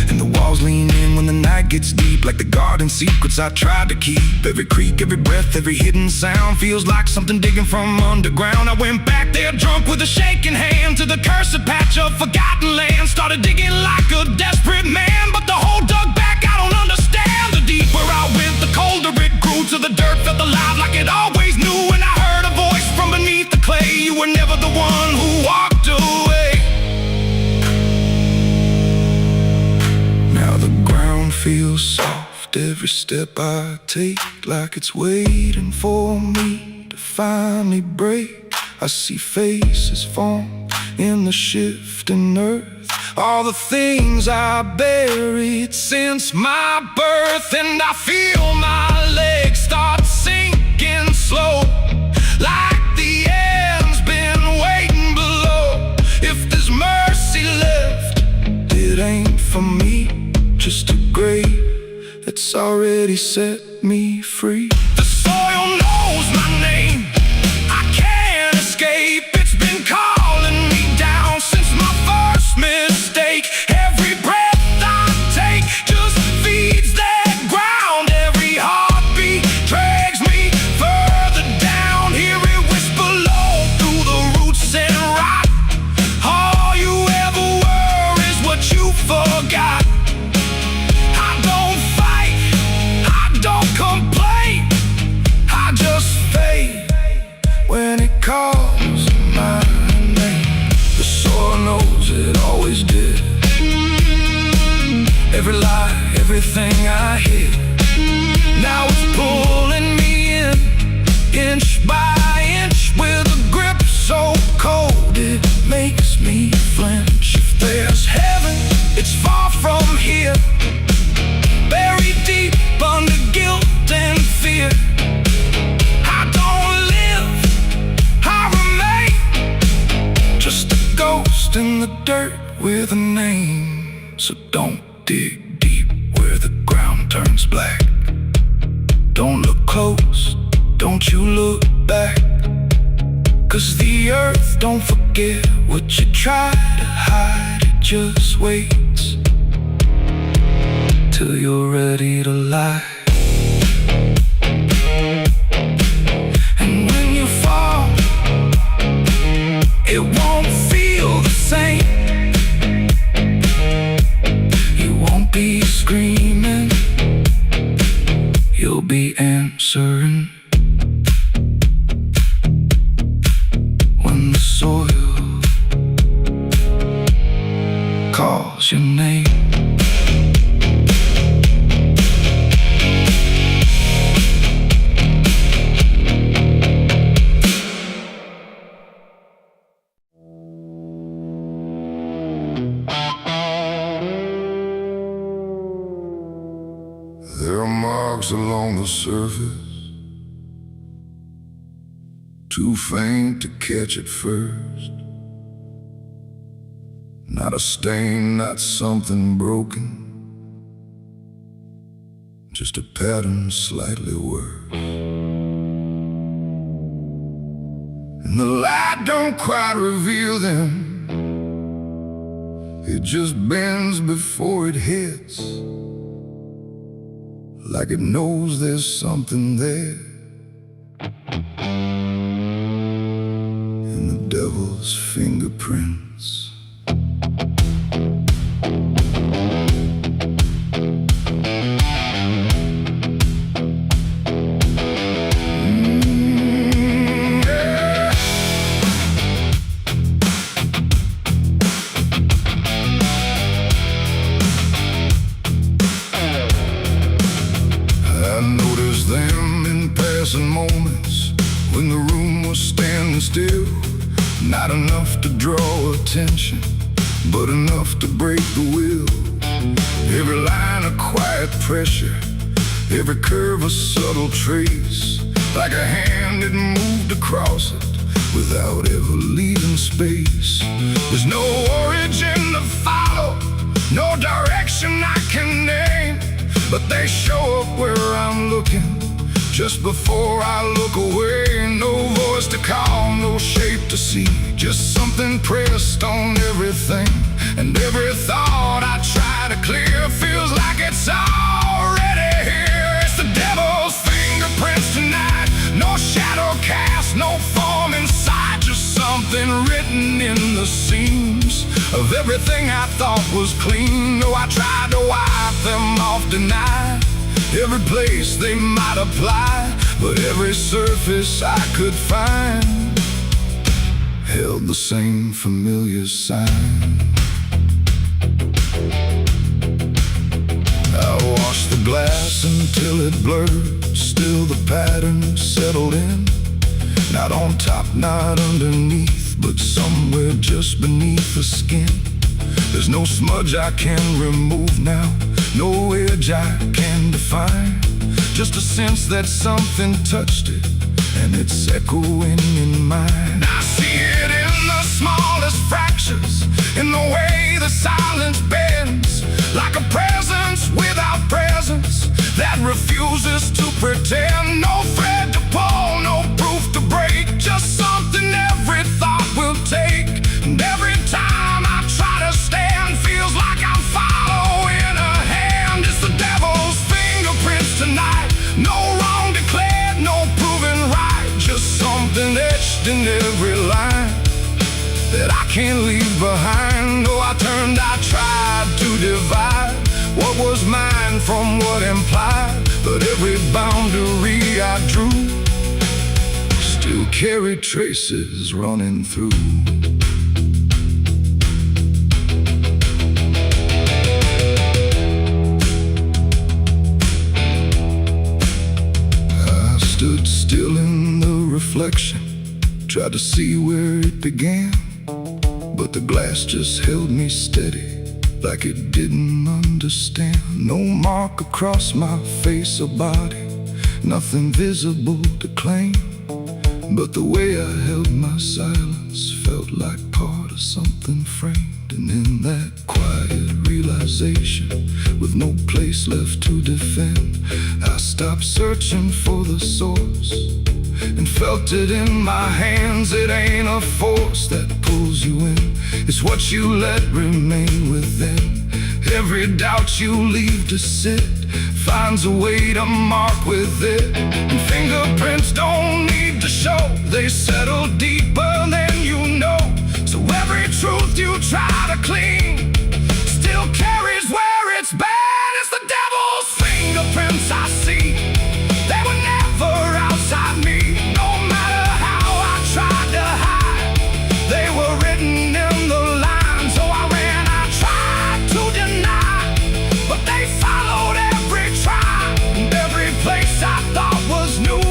And the walls lean in when the night gets deep, like the garden secrets I tried to keep. Every creak, every breath, every hidden sound feels like something digging from underground. I went back there drunk with a shaking hand to the cursed patch of forgotten land. Started digging like a desperate man, but the hole dug back, I don't understand. The deeper I went, the colder it grew, to the dirt felt alive like it always knew. And I heard a voice from beneath the clay, you were never the one who walked away. Now the ground feels soft, every step I take, like it's waiting for me to finally break. I see faces form in the shifting earth, all the things I buried since my birth. And I feel my legs start sinking slow, like the end's been waiting below. If there's mercy left, it ain't for me, just a grave that's already set me free. The soil knows my name, I can't escape. It's been calling me down since my first mistake. Every breath I take just feeds that ground. Every heartbeat drags me further down. Hear it whisper low through the roots and rot. All you ever were is what you forgot. I don't fight, I don't complain, I just fade when it calls my name. The soil knows it always did. Every lie, everything I hid, now it's pulling me in, inch by inch, with a grip so cold it makes me flinch. If there's heaven, it's far from here, buried deep under guilt and fear. I don't live, I remain, just a ghost in the dirt with a name. So don't dig deep where the ground turns black. Don't look close, don't you look back, 'cause the earth don't forget what you try to hide. It just waits till you're ready to lie. And when you fall, it won't feel the same. You won't be screaming, you'll be answering. When the soil calls your name. There are marks along the surface, too faint to catch at first. Not a stain, not something broken, just a pattern slightly worse. And the light don't quite reveal them, it just bends before it hits, like it knows there's something there. And the devil's fingerprints. Yeah. I noticed them in passing moments when the room was standing still. Not enough to draw attention, but enough to break the will. Every line a quiet pressure, every curve a subtle trace, like a hand that moved across it without ever leaving space. There's no origin to follow, no direction I can name, but they show up where I'm looking, just before I look away. No voice to call, no shape to see, just something pressed on everything. And every thought I try to clear feels like it's already here. It's the devil's fingerprints tonight, no shadow cast, no form inside, just something written in the seams of everything I thought was clean. No, I tried to wipe them off, deny every place they might apply, but every surface I could find held the same familiar sign. I washed the glass until it blurred, still the pattern settled in. Not on top, not underneath, but somewhere just beneath the skin. There's no smudge I can remove now, no edge I can define. Just a sense that something touched it, and it's echoing in mine. I see it in the smallest fractures, in the way the silence bends, like a presence without presence that refuses to pretend. No thread to pull, no proof to break, just something every thought will take. And every time I try to stand, feels like I'm following a hand. It's the devil's fingerprints tonight, no wrong declared, no proven right, just something etched in every line that I can't leave behind. Oh, I tried to divide what was mine from what implied, but every boundary I drew still carried traces running through. I stood still in the reflection, tried to see where it began, but the glass just held me steady, like it didn't understand. No mark across my face or body, nothing visible to claim, but the way I held my silence felt like part of something framed. And in that quiet realization, with no place left to defend, I stopped searching for the source and felt it in my hands. It ain't a force that pulls you in, it's what you let remain within. Every doubt you leave to sit finds a way to mark with it. And fingerprints don't need to show, they settle deeper than you know. So every truth you try to clean still carries where it's been. It's the devil's fingerprints I see, they were never outside me. No matter how I tried to hide, they were written in the lines. So I ran, I tried to deny, but they followed every try. And every place I thought was new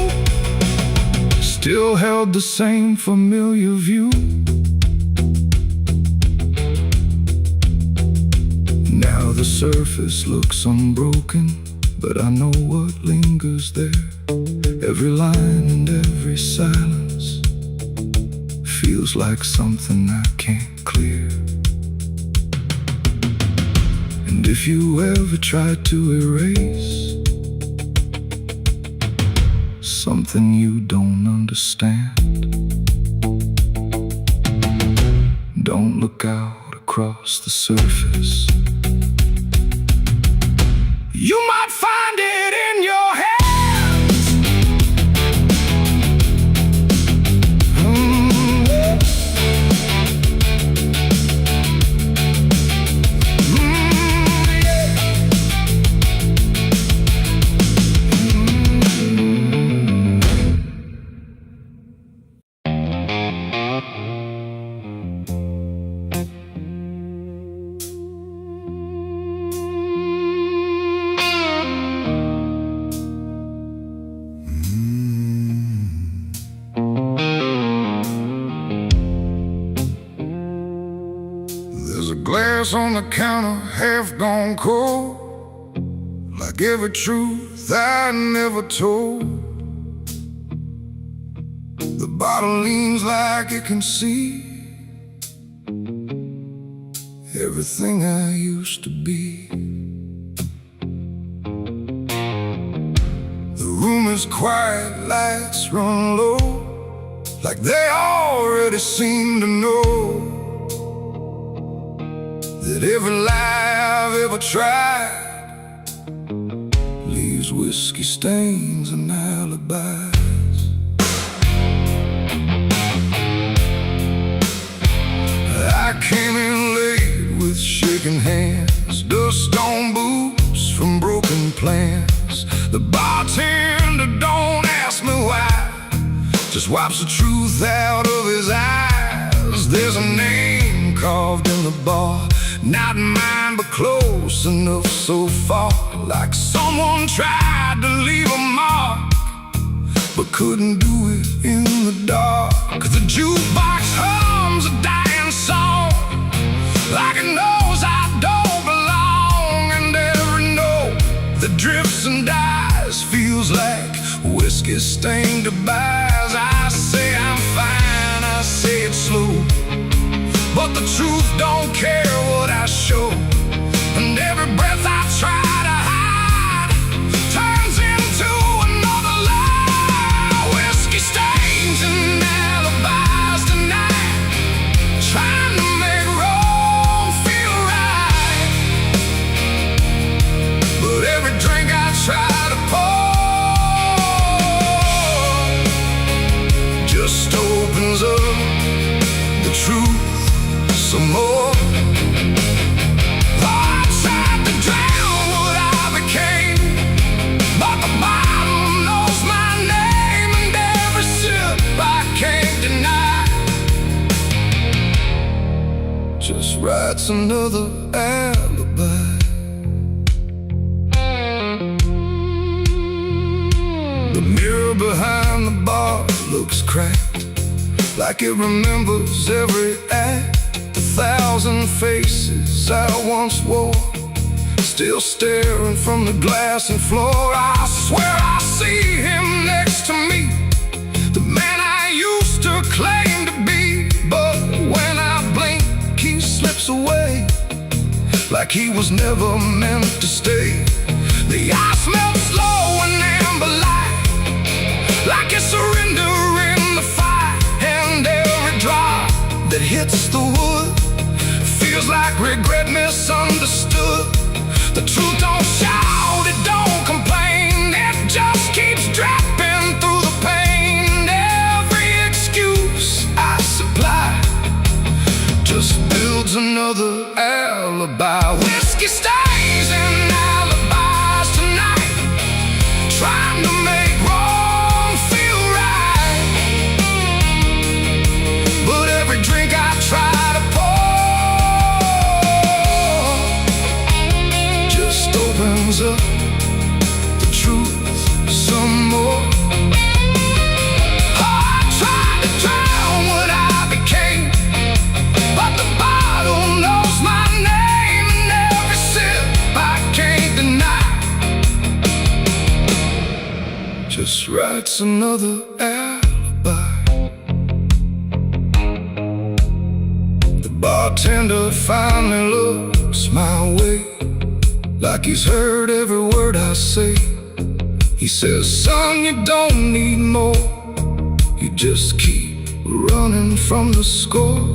still held the same familiar view. Now the surface looks unbroken, but I know what lingers there. Every line and every silence feels like something I can't clear. And if you ever try to erase something you don't understand, don't look out across the surface. You might find it in your hands. Glass on the counter, half gone cold, like every truth I never told. The bottle leans like it can see everything I used to be. The room is quiet, lights run low, like they already seem to know that every lie I've ever tried leaves whiskey stains and alibis. I came in late with shaking hands, dust on boots from broken plans. The bartender don't ask me why, just wipes the truth out of his eyes. There's a name carved in the bar, not mine but close enough so far, like someone tried to leave a mark but couldn't do it in the dark. The jukebox hums a dying song like an whiskey-stained goodbyes. I say I'm fine, I say it slow, but the truth don't care what I show. And every breath I try to hide turns into another lie. Whiskey stains and alibis tonight, trying to make wrong feel right. But every drink I try to pour just opens up the truth some more. I tried to drown what I became, but the bottle knows my name, and every sip I can't deny just writes another alibi. The mirror behind the bar looks cracked, like it remembers every act. 1,000 faces I once wore, still staring from the glass and floor. I swear I see him next to me, the man I used to claim to be. But when I blink, he slips away, like he was never meant to stay. The ice melts slow and amber light, like a surrender in the fire. And every drop that hits the wood feels like regret misunderstood. The truth don't shout, it don't complain, it just keeps dropping through the pain. Every excuse I supply just builds another alibi. Whiskey stains and alibis tonight, trying to make wrong feel right. But every drink I try to pour just opens up the truth some more. I tried to drown what I became, but the bottle knows my name, and every sip I can't deny just writes another alibi. The bartender finally looks my way, like he's heard every word I say. He says, son, you don't need more, you just keep running from the score.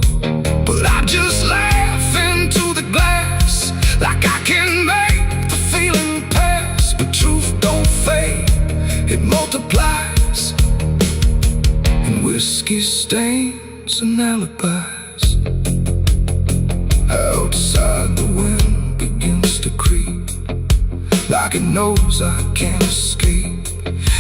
But I just laugh into the glass, like I can make the feeling pass. But truth don't fade, it multiplies, and whiskey stains and alibis. Outside the wind begins to creep, like it knows I can't escape.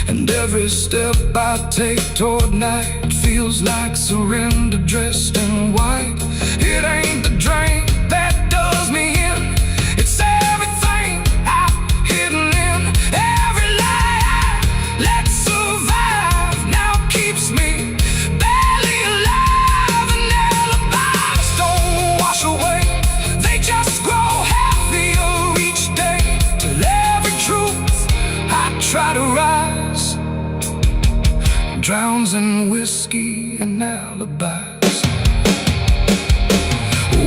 And every step I take toward night feels like surrender dressed in white. It ain't the drink that does me in, it's everything I've hidden in. Every lie I let survive now keeps me barely alive. And alibis don't wash away, they just grow heavier each day, till every truth I try to rise drowns in whiskey and alibis.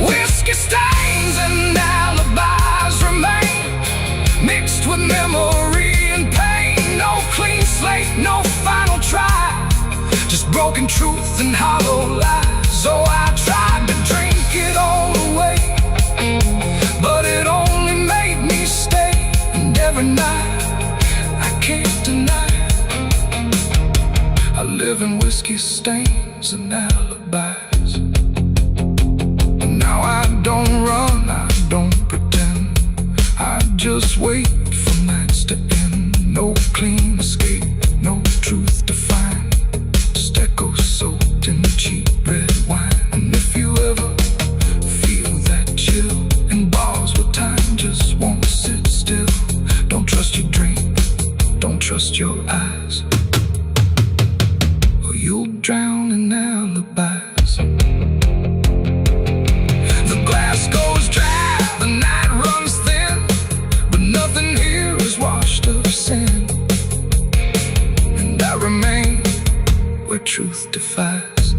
Whiskey stains and alibis remain, mixed with memory and pain. No clean slate, no final try, just broken truth and hollow lies. So I tried to drink it all away, but it only made me stay. And every night I can't deny I live in whiskey stains and alibis. And now I don't run, I don't pretend, I just wait for nights to end. No clean escape, no truth to find, just echoes soaked in cheap red wine. And if you ever feel that chill in bars where time just won't sit still, don't trust your drink, don't trust your eyes, you'll drown in alibis. The glass goes dry, the night runs thin, but nothing here is washed of sin. And I truth defies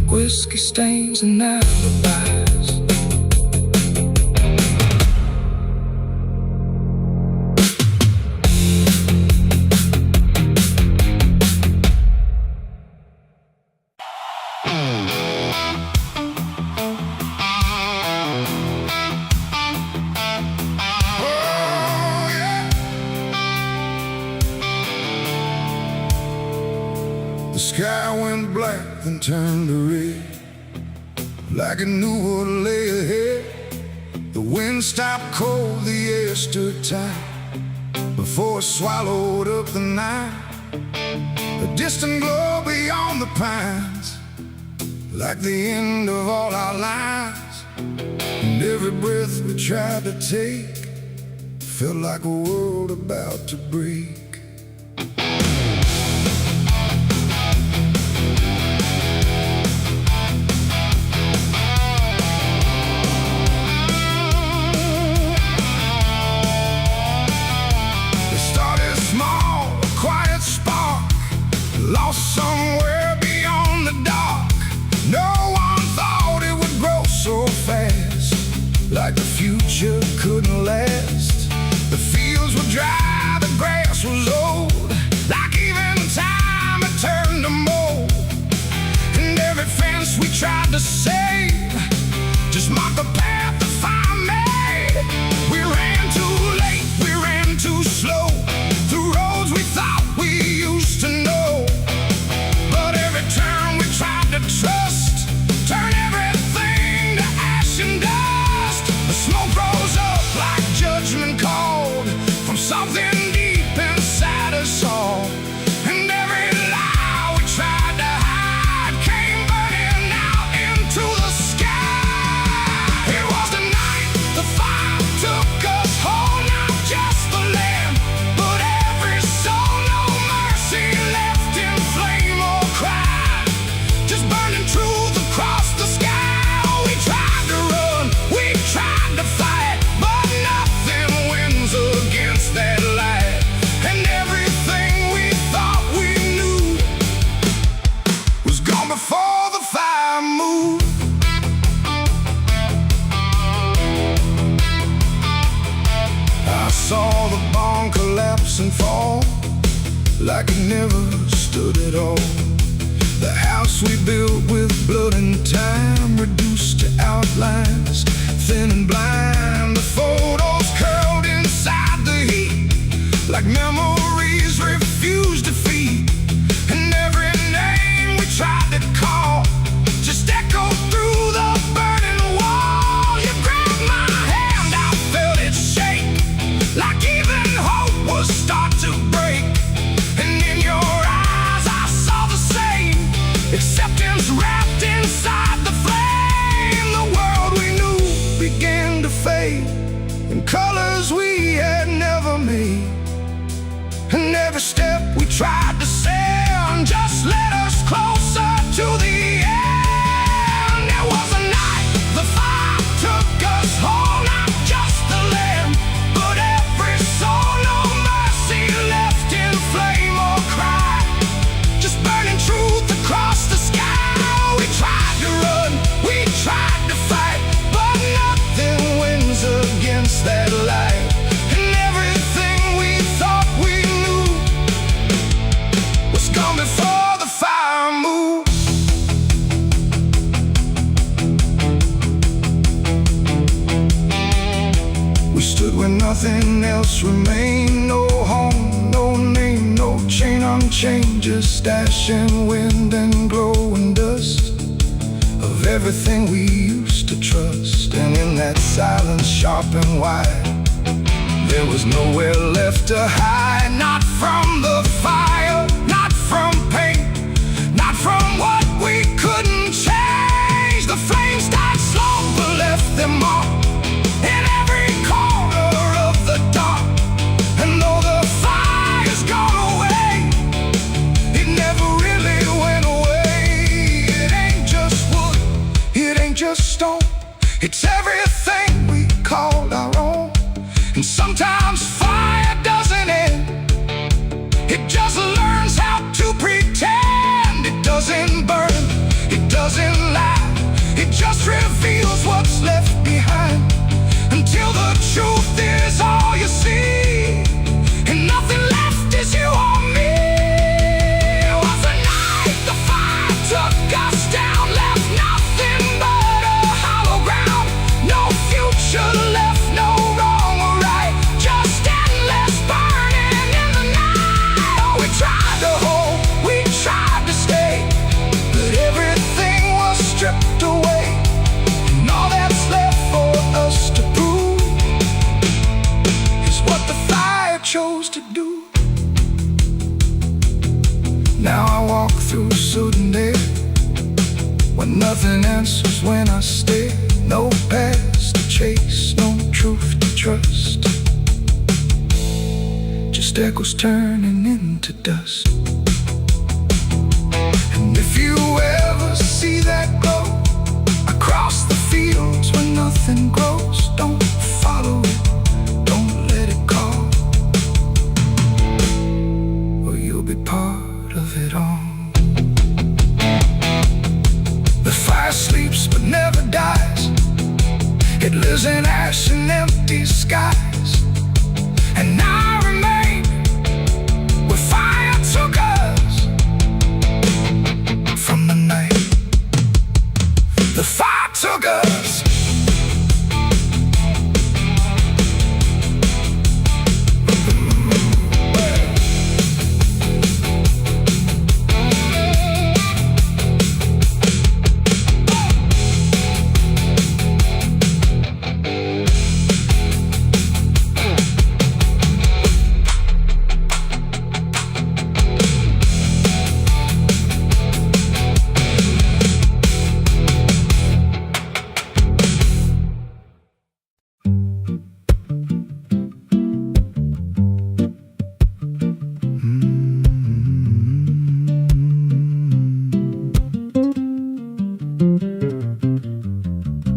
whiskey stains and alibis. The sky went black, then turned to red, like it knew what lay ahead. The wind stopped cold, the air stood tight, before it swallowed up the night. A distant glow beyond the pines, like the end of all our lives. And every breath we tried to take felt like a world about to break. Lost somewhere beyond the dark. No one thought it would grow so fast, like the future couldn't last. The fields were dry, the grass was old, like even time had turned to mold. And every fence we tried to save just marked the path the fire made. We ran too late, we ran too slow, through roads we thought we used to know. Turn we tried to trust, turn everything to ash and dust. The smoke rose up like judgment called from something deep inside us all. And every lie we tried to hide came burning out into the sky. It was the night the fire took us whole, not just the land, but every soul. No mercy left in flame or cry. Burning truth across the sky. We tried to run, we tried to fight, but nothing wins against that light. And everything we thought we knew was gone before the fire moved. I saw the barn collapse and fall, like it never stood at all. The house we built with blood and time, reduced to outlines, thin and blind. The photos curled inside the heat, like memories refused defeat. And every name we tried to call just echoed through the burning wall. You grabbed my hand, I felt it shake, like even hope was start to break. And in your eyes I saw the same acceptance wrapped inside the flame. The world we knew began to fade in colors we had never made. And every step we tried to send just led us closer to the end. It was a night the fire took us whole, not just the land, but every soul. No mercy left in flame or cry, just burning truth across the sky. We tried to run, we tried to fight, but nothing wins against that light. And everything we thought we knew was gone before the fire moved. We stood where nothing else remained. No home, no name, no chain unchained, just ash and wind and glow and dust of everything we used to trust. And in that silence, sharp and wide, there was nowhere left to hide. Not from the fire, not from pain, not from what we couldn't change. The flames died slow but left their mark in every corner of the dark. And though the fire's gone away, it never really went away. It ain't just wood, it ain't just stone, it's everything we called our own. And sometimes fire doesn't end, it supposed to do? Now I walk through sudden air, when nothing answers when I stare. No past to chase, no truth to trust, just echoes turning into dust. And if you ever see that glow across the fields where nothing grows, don't follow it, don't let it call, or you'll be part of it all. The fire sleeps but never dies, it lives in ash and empty skies. And I remain where fire took us from the night. The fire took us.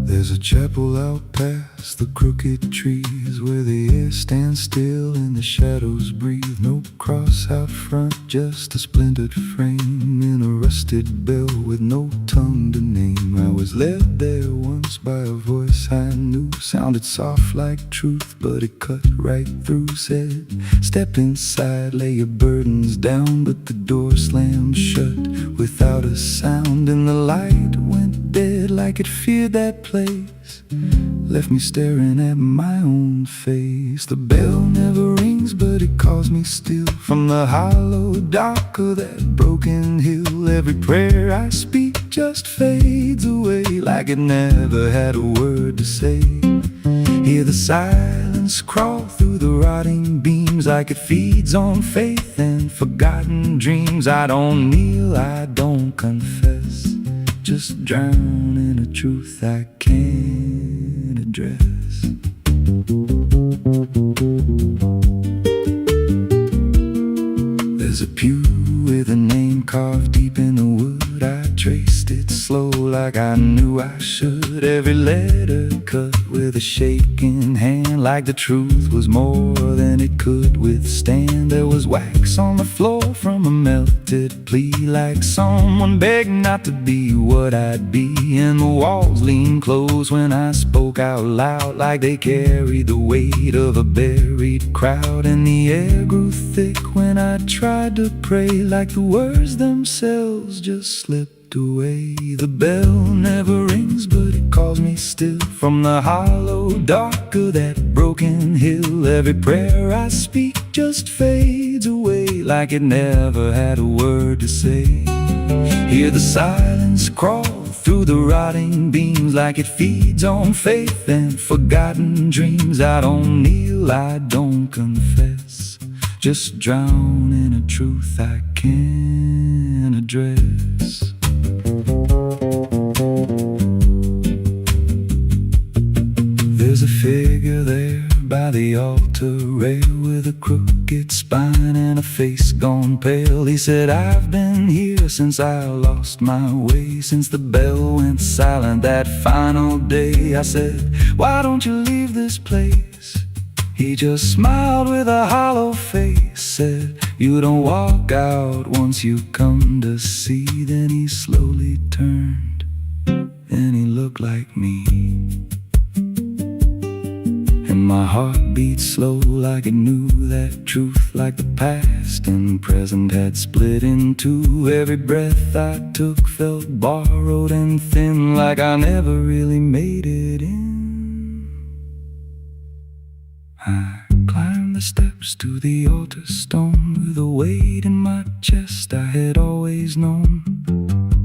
There's a chapel out past the crooked trees, where the air stands still and the shadows breathe. No cross out front, just a splintered frame in a rusted bell with no tongue to name. I was led there once by a voice I knew, sounded soft like truth, but it cut right through. Said, step inside, lay your burdens down, but the door slammed shut without a sound, and the light went dead like it feared that place, left me staring at my own face. The bell never rings, but it calls me still from the hollow dark of that broken hill. Every prayer I speak just fades away, like it never had a word to say. Hear the silence crawl through the rotting beams, like it feeds on faith and forgotten dreams. I don't kneel, I don't confess, just drown in a truth I can't address. There's a pew with a name carved deep in the wood. I traced it slow like I knew I should. Every letter cut with a shaking hand, like the truth was more than it could withstand. There was wax on the floor from a melted plea, like someone begged not to be what I'd be. And the walls leaned close when I spoke out loud, like they carried the weight of a buried crowd. And the air grew thick when I tried to pray, like the words themselves just slipped away. The bell never rings, but it calls me still from the hollow dark of that broken hill. Every prayer I speak just fades away, like it never had a word to say. Hear the silence crawl through the rotting beams, like it feeds on faith and forgotten dreams. I don't kneel, I don't confess, just drown in a truth I can't address. There's a figure there by the altar rail, with a crooked spine and a face gone pale. He said, I've been here since I lost my way, since the bell went silent that final day. I said, why don't you leave this place? He just smiled with a hollow face, said, you don't walk out once you come to see. Then he slowly turned, and he looked like me. And my heart beat slow, like it knew that truth, like the past and present had split in two. Every breath I took felt borrowed and thin, like I never really made it in. I climbed the steps to the altar stone, with a weight in my chest I had always known.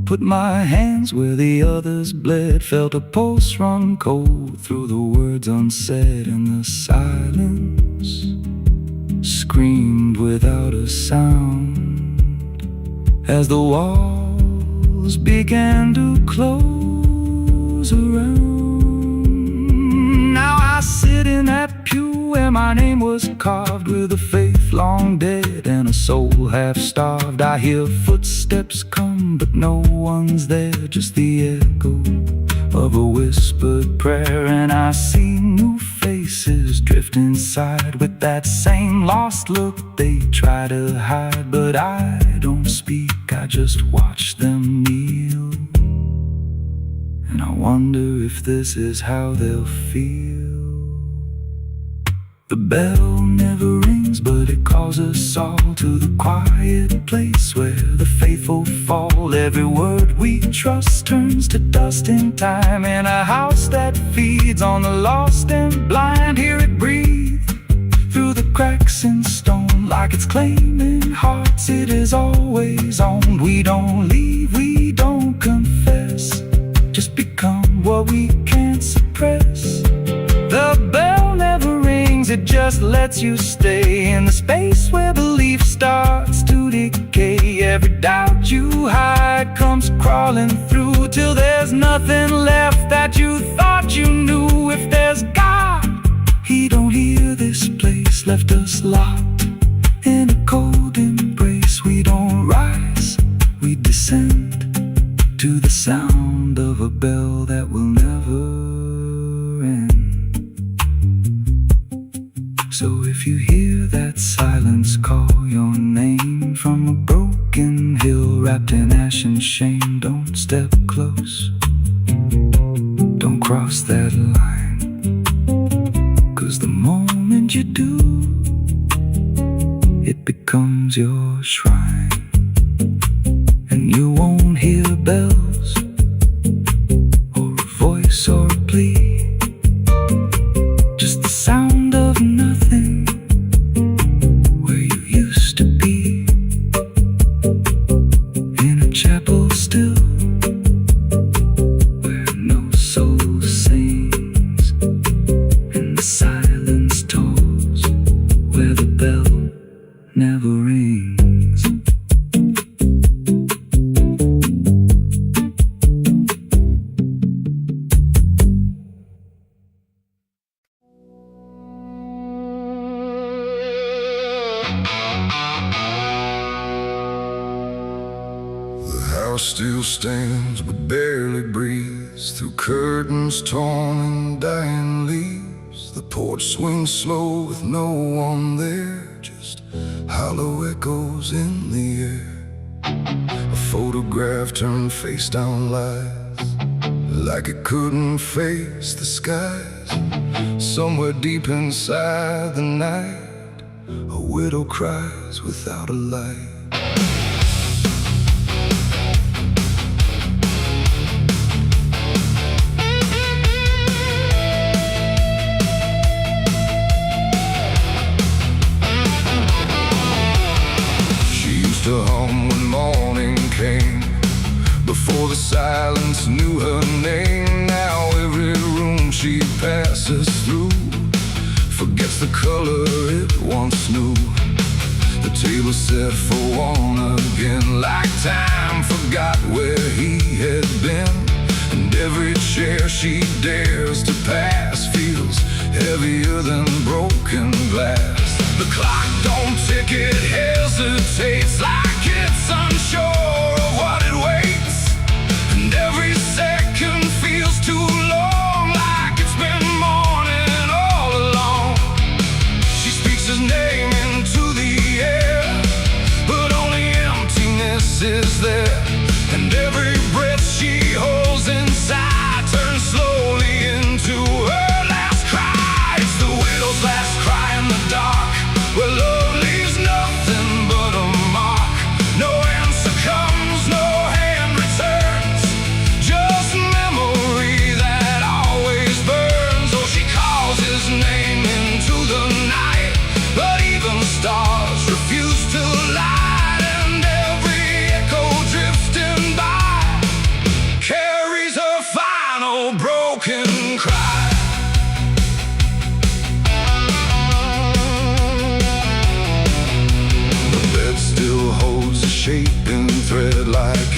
Put my hands where the others bled, felt a pulse run cold through the words unsaid, and the silence screamed without a sound as the walls began to close around. Now I sit in that pew where my name was carved, with a faith long dead and a soul half starved. I hear footsteps come, but no one's there, just the echo of a whispered prayer. And I see new faces drift inside with that same lost look they try to hide. But I don't speak, I just watch them kneel, and I wonder if this is how they'll feel. The bell never rings, but it calls us all to the quiet place where the faithful fall. Every word we trust turns to dust in time, in a house that feeds on the lost and blind. Hear it breathe through the cracks in stone, like it's claiming hearts it is always owned. We don't leave, we don't confess, just become what we can't suppress. The bell never rings, it just lets you stay in the space where belief starts to decay. Every doubt you hide comes crawling through, till there's nothing left that you thought you knew. If there's God, He don't hear this place, left us locked in a cold embrace. We don't rise, we descend to the sound of a bell that will never end. So if you hear that silence call your name from a broken hill wrapped in ash and shame, don't step close, don't cross that line, 'cause the moment you do, it becomes your shrine. And you won't hear bells or a voice or a plea, just the sound of nothing where you used to be, in a chapel still where no soul sings, and the silence tolls where the bell never rings. Still stands but barely breathes through curtains torn and dying leaves. The porch swings slow with no one there, just hollow echoes in the air. A photograph turned face down lies, like it couldn't face the skies. Somewhere deep inside the night, a widow cries without a light. To hum when morning came, before the silence knew her name. Now every room she passes through forgets the color it once knew. The table set for one again, like time forgot where he had been. And every chair she dares to pass feels heavier than broken glass. The clock don't tick, it hesitates, like it's unsure of what it waits. And every second feels too long, like it's been morning all along. She speaks his name into the air, but only emptiness is there. And every breath she holds inside turns slowly into her last cry. It's the widow's last cry in the dark, where love leaves nothing but a mark. No answer comes, no hand returns, just memory that always burns. Oh, she calls his name into the night, but even stars refuse to light. And every echo drifts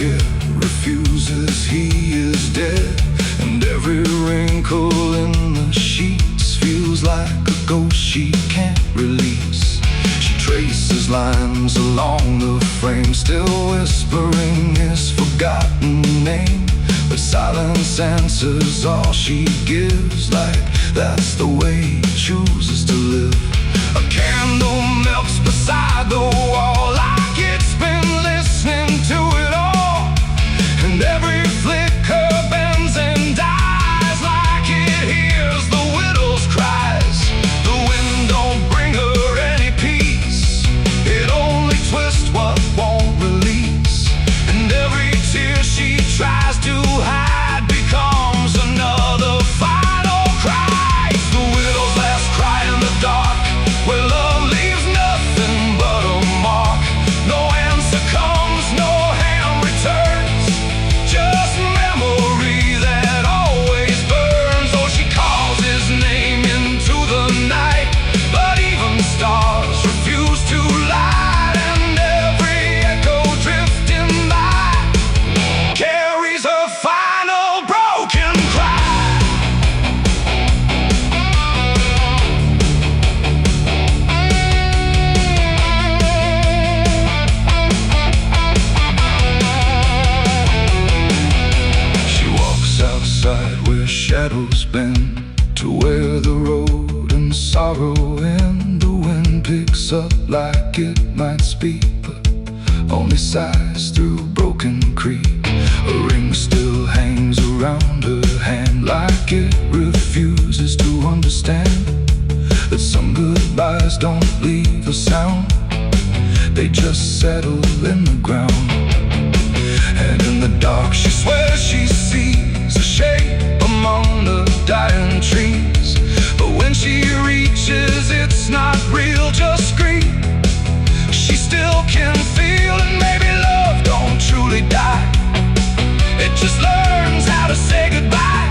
it refuses, he is dead. And every wrinkle in the sheets feels like a ghost she can't release. She traces lines along the frame, still whispering his forgotten name. But silence answers all she gives, like that's the way he chooses to live. A candle melts beside the wall, like it's been listening to it all. And every flicker bends and dies, like it hears the widow's cries. The wind don't bring her any peace, it only twists what won't release. And every tear she tries to hide becomes another final cry. It's the widow's last cry in the dark, where love leaves nothing but a mark. No answer comes, no hand returns, just memory that always burns. Oh, she calls his name into the night, but even stars refuse to light. And every echo drifting by carries her final broken cry. She walks outside where shadows bend, to where the road and sorrow end. The wind picks up like it might speak, but only sighs through broken creek. A ring still hangs around her hand, like it refuses to understand that some goodbyes don't leave a sound, they just settle in the ground. And in the dark she swears she sees a shape among the dying trees. But when she reaches, it's not real, just grief. She still can feel, and maybe love don't truly die, it just learns how to say goodbye.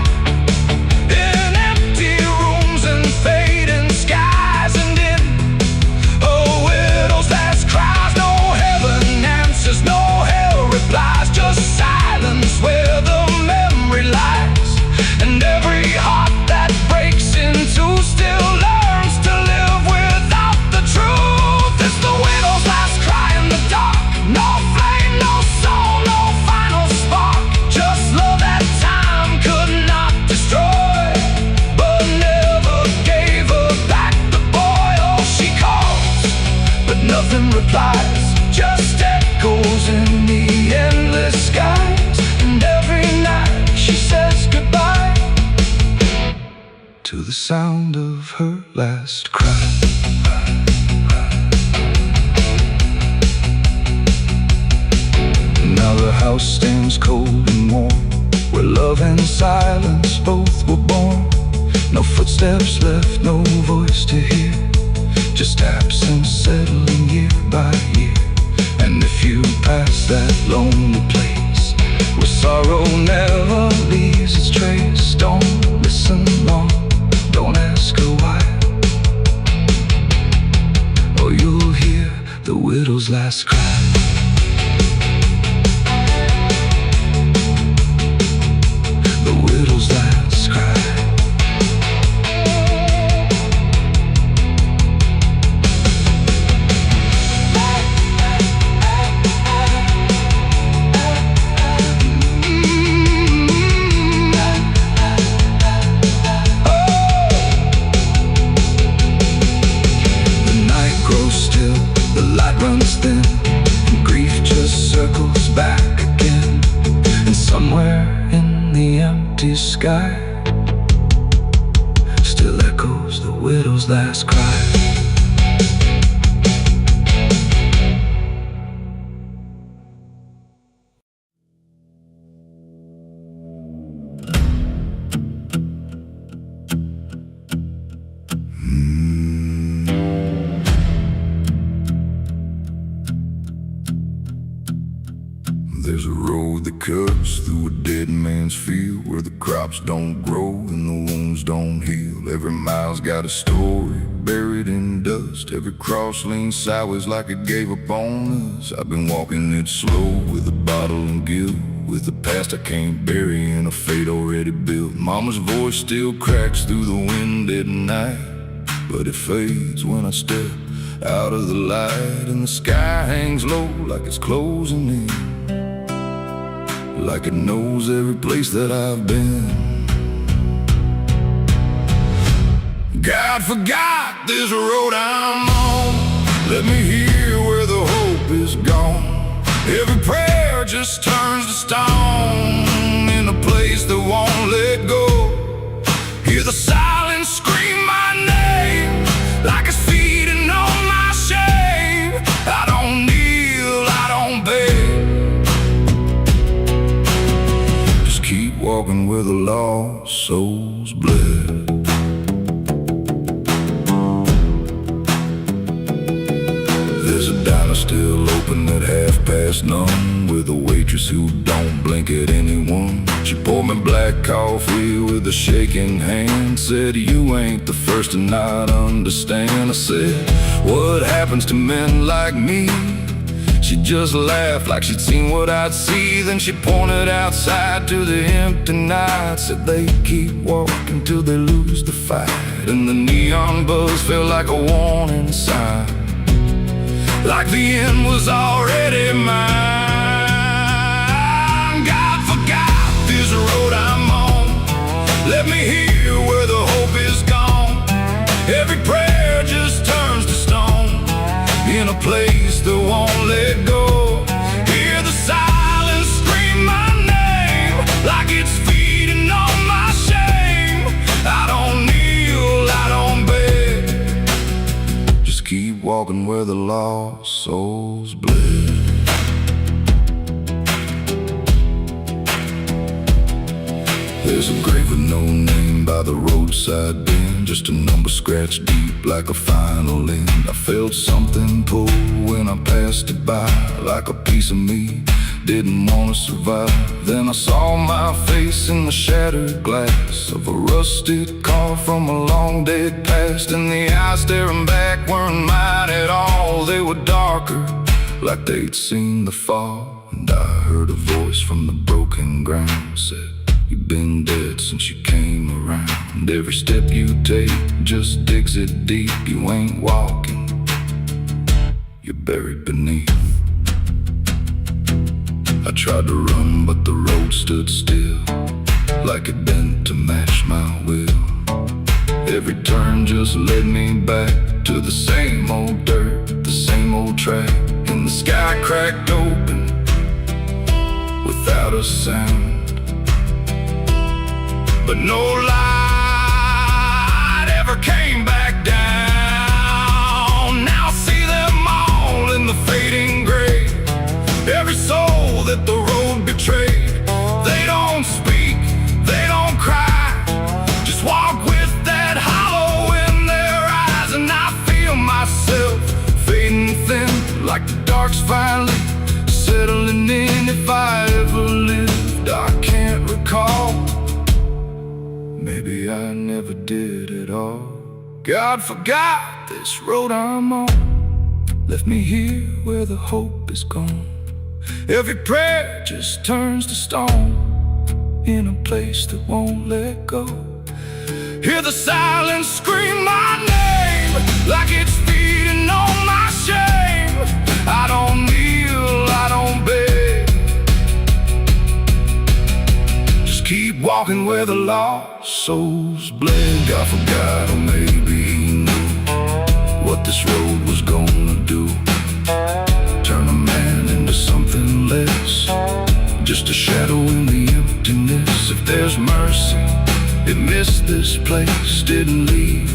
In empty rooms and fading skies, and in a widow's last cries, no heaven answers, no hell replies, just silence where the memory lies. And every heart that breaks in two still learns to live without the truth. It's the widow's last cry in the dark, no flame, no soul, no final spark, just love that time could not destroy, but never gave her back the boy. Oh, she calls, but nothing replies, just echoes in the endless skies. And every night she says goodbye to the sound of her last cry. Now the house stands cold and warm, where love and silence both were born. No footsteps left, no voice to hear, just absence settling year by year. And if you pass that lonely place, where sorrow never leaves its trace, don't listen long, don't ask her why, or you'll hear the widow's last cry. The widow's last cry. Runs thin, and grief just circles back again. And somewhere in the empty sky still echoes the widow's last cry. There's a road that cuts through a dead man's field, where the crops don't grow and the wounds don't heal. Every mile's got a story buried in dust. Every cross leans sideways like it gave up on us. I've been walking it slow with a bottle and guilt, with the past I can't bury and a fate already built. Mama's voice still cracks through the wind at night, but it fades when I step out of the light. And the sky hangs low like it's closing in, like it knows every place that I've been. God forgot this road I'm on. Let me hear where the hope is gone. Every prayer just turns to stone in a place that won't let go. Hear the silence scream my name like it's feeding on my shame. I don't kneel, I don't beg. Just keep walking where the lost souls bled. There's a diner still open at 9:30, with a waitress who don't blink at anyone. She poured me black coffee with a shaking hand, said, "You ain't the first to not understand." I said, "What happens to men like me?" She just laughed like she'd seen what I'd see. Then she pointed outside to the empty night, said they keep walking till they lose the fight. And the neon buzz felt like a warning sign, like the end was already mine. God forgot this road I'm on. Let me hear where the hope is gone. Every prayer just turns to stone in a place that won't let go. Hear the silence scream my name like it's feeding on my shame. I don't kneel, I don't beg. Just keep walking where the lost souls bled. There's a grave with no name by the roadside bend, just a number scratched deep like a final end. I felt something pull when I passed it by, like a piece of me didn't want to survive. Then I saw my face in the shattered glass of a rusted car from a long dead past, and the eyes staring back weren't mine at all. They were darker, like they'd seen the fall. And I heard a voice from the broken ground, said, "You've been dead since you came around. Every step you take just digs it deep. You ain't walking, you're buried beneath." I tried to run, but the road stood still, like it bent to match my will. Every turn just led me back to the same old dirt, the same old track. And the sky cracked open without a sound, but no light ever came back down. Now I see them all in the fading gray. Every soul that the road betrayed. They don't speak, they don't cry, just walk with that hollow in their eyes. And I feel myself fading thin, like the dark's finally settling in. If I ever lived, I can't recall. Maybe I never did at all. God forgot this road I'm on. Left me here where the hope is gone. Every prayer just turns to stone in a place that won't let go. Hear the silence scream my name like it's feeding on my shame. I don't kneel, I don't beg. Just keep walking where the lost souls bled. God forgot, or maybe he knew what this road was gonna do. Turn a man into something less, just a shadow in the emptiness. If there's mercy, it missed this place, didn't leave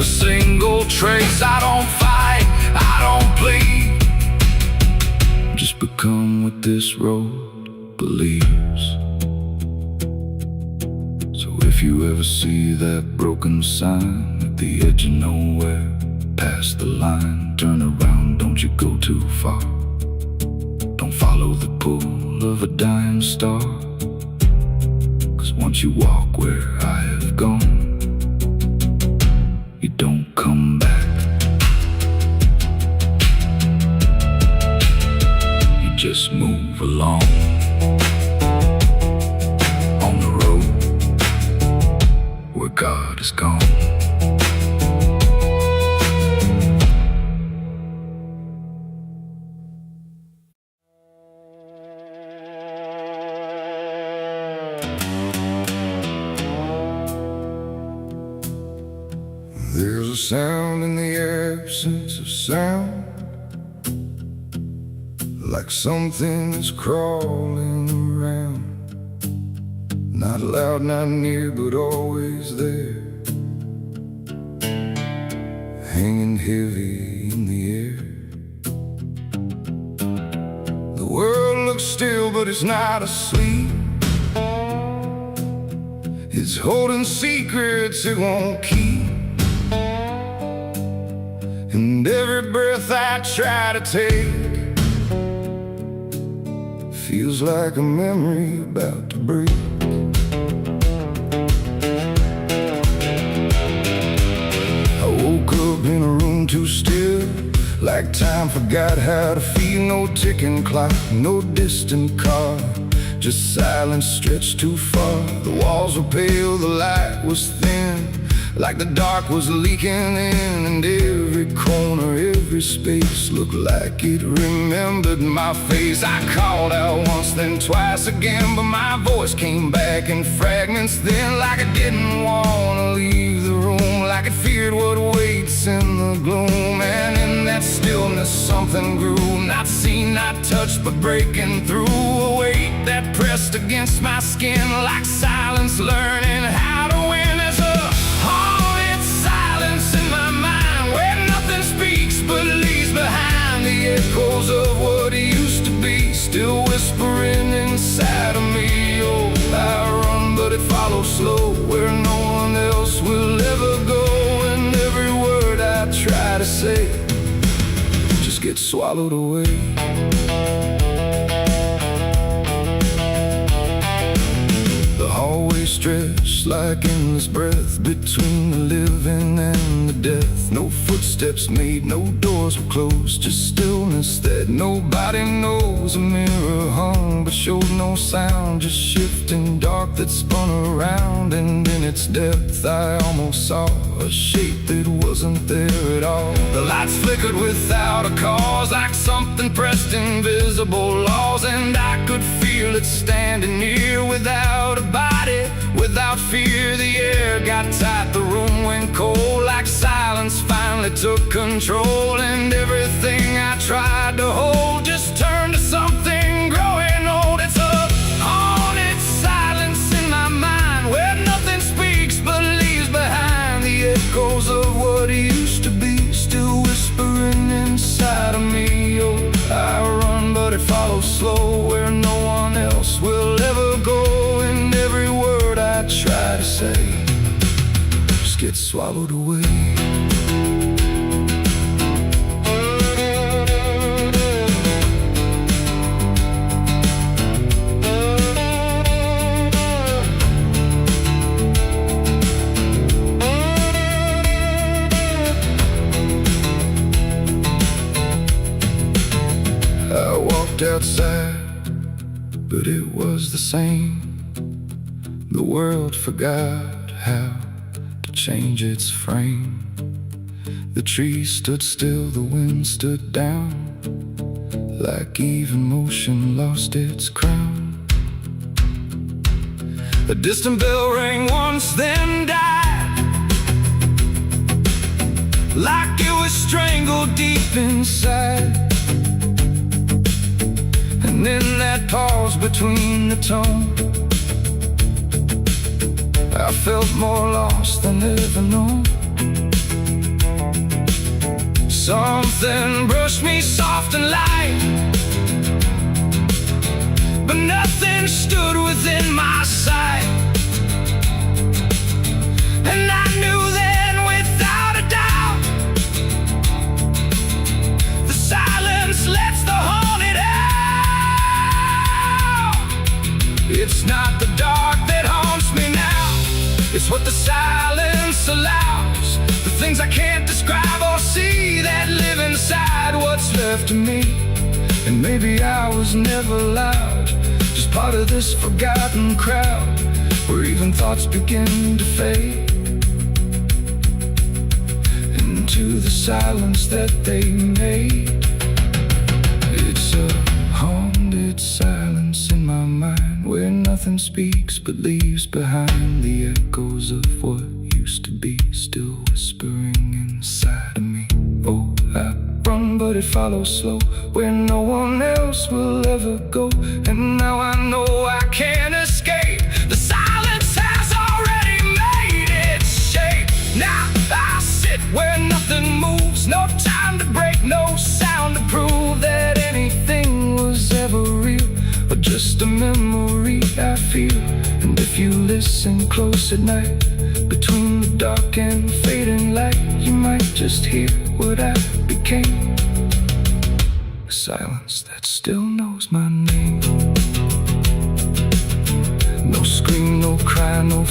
a single trace. I don't fight, I don't plead, just become what this road believes. So if you ever see that broken sign at the edge of nowhere, past the line, turn around, don't you go too far. Don't follow the pull twinkle of a dying star. 'Cause once you walk where I have gone, you don't come back. You just move along on the road where God is gone. There's a sound in the absence of sound, like something is crawling around. Not loud, not near, but always there, hanging heavy in the air. The world looks still, but it's not asleep. It's holding secrets it won't keep. And every breath I try to take feels like a memory about to break. I woke up in a room too still, like time forgot how to feel. No ticking clock, no distant car, just silence stretched too far. The walls were pale, the light was thin, like the dark was leaking in. And every corner, every space looked like it remembered my face. I called out once, then twice again, but my voice came back in fragments then. Like I didn't want to leave the room, like it feared what waits in the gloom. And in that stillness something grew, not seen, not touched, but breaking through. A weight that pressed against my skin, like silence learning how to win. There's a haunted silence in my mind, where nothing speaks but leaves behind the echoes of what used to be, still whispering inside of me. Oh, I run, but it follows slow, where no one else will ever go. And every word I try to say just gets swallowed away. The hallway stretched like endless breath between the living and the death. No footsteps made, no doors were closed, just stillness that nobody knows. A mirror hung but showed no sound, just shifting dark that spun around. And in its depth I almost saw a shape that wasn't there at all. The lights flickered without a cause, like something pressed invisible laws. And I could feel it standing near, without a body, without fear. The air got tight, the room went cold, like silence finally took control. And everything I tried to hold just turned to something growing old. It's a haunted silence in my mind, where nothing speaks but leaves behind the echoes of what used to be, still whispering inside of me. Oh, I run, but it follows slow, where no one else will ever go. And every word I try to say just gets swallowed away. I walked outside, but it was the same. The world forgot how to change its frame. The trees stood still, the wind stood down, like even motion lost its crown. A distant bell rang once, then died, like it was strangled deep inside. And in that pause between the tone, I felt more lost than ever known. Something brushed me soft and light, but nothing stood within my sight. And I knew then without a doubt, the silence lets the haunted out. to me. And maybe I was never loud, just part of this forgotten crowd, where even thoughts begin to fade into the silence that they made. It's a haunted silence in my mind, where nothing speaks but leaves behind the echoes of what used to be, still whispering inside of me. Oh, I run but it follows slow, where no one else will ever go. And now I know I can't escape. The silence has already made its shape. Now I sit where nothing moves, no time to break, no sound to prove that anything was ever real, or just a memory I feel. And if you listen close at night, between the dark and fading light, you might just hear what I became. A silence that still knows my name. No scream, no cry, no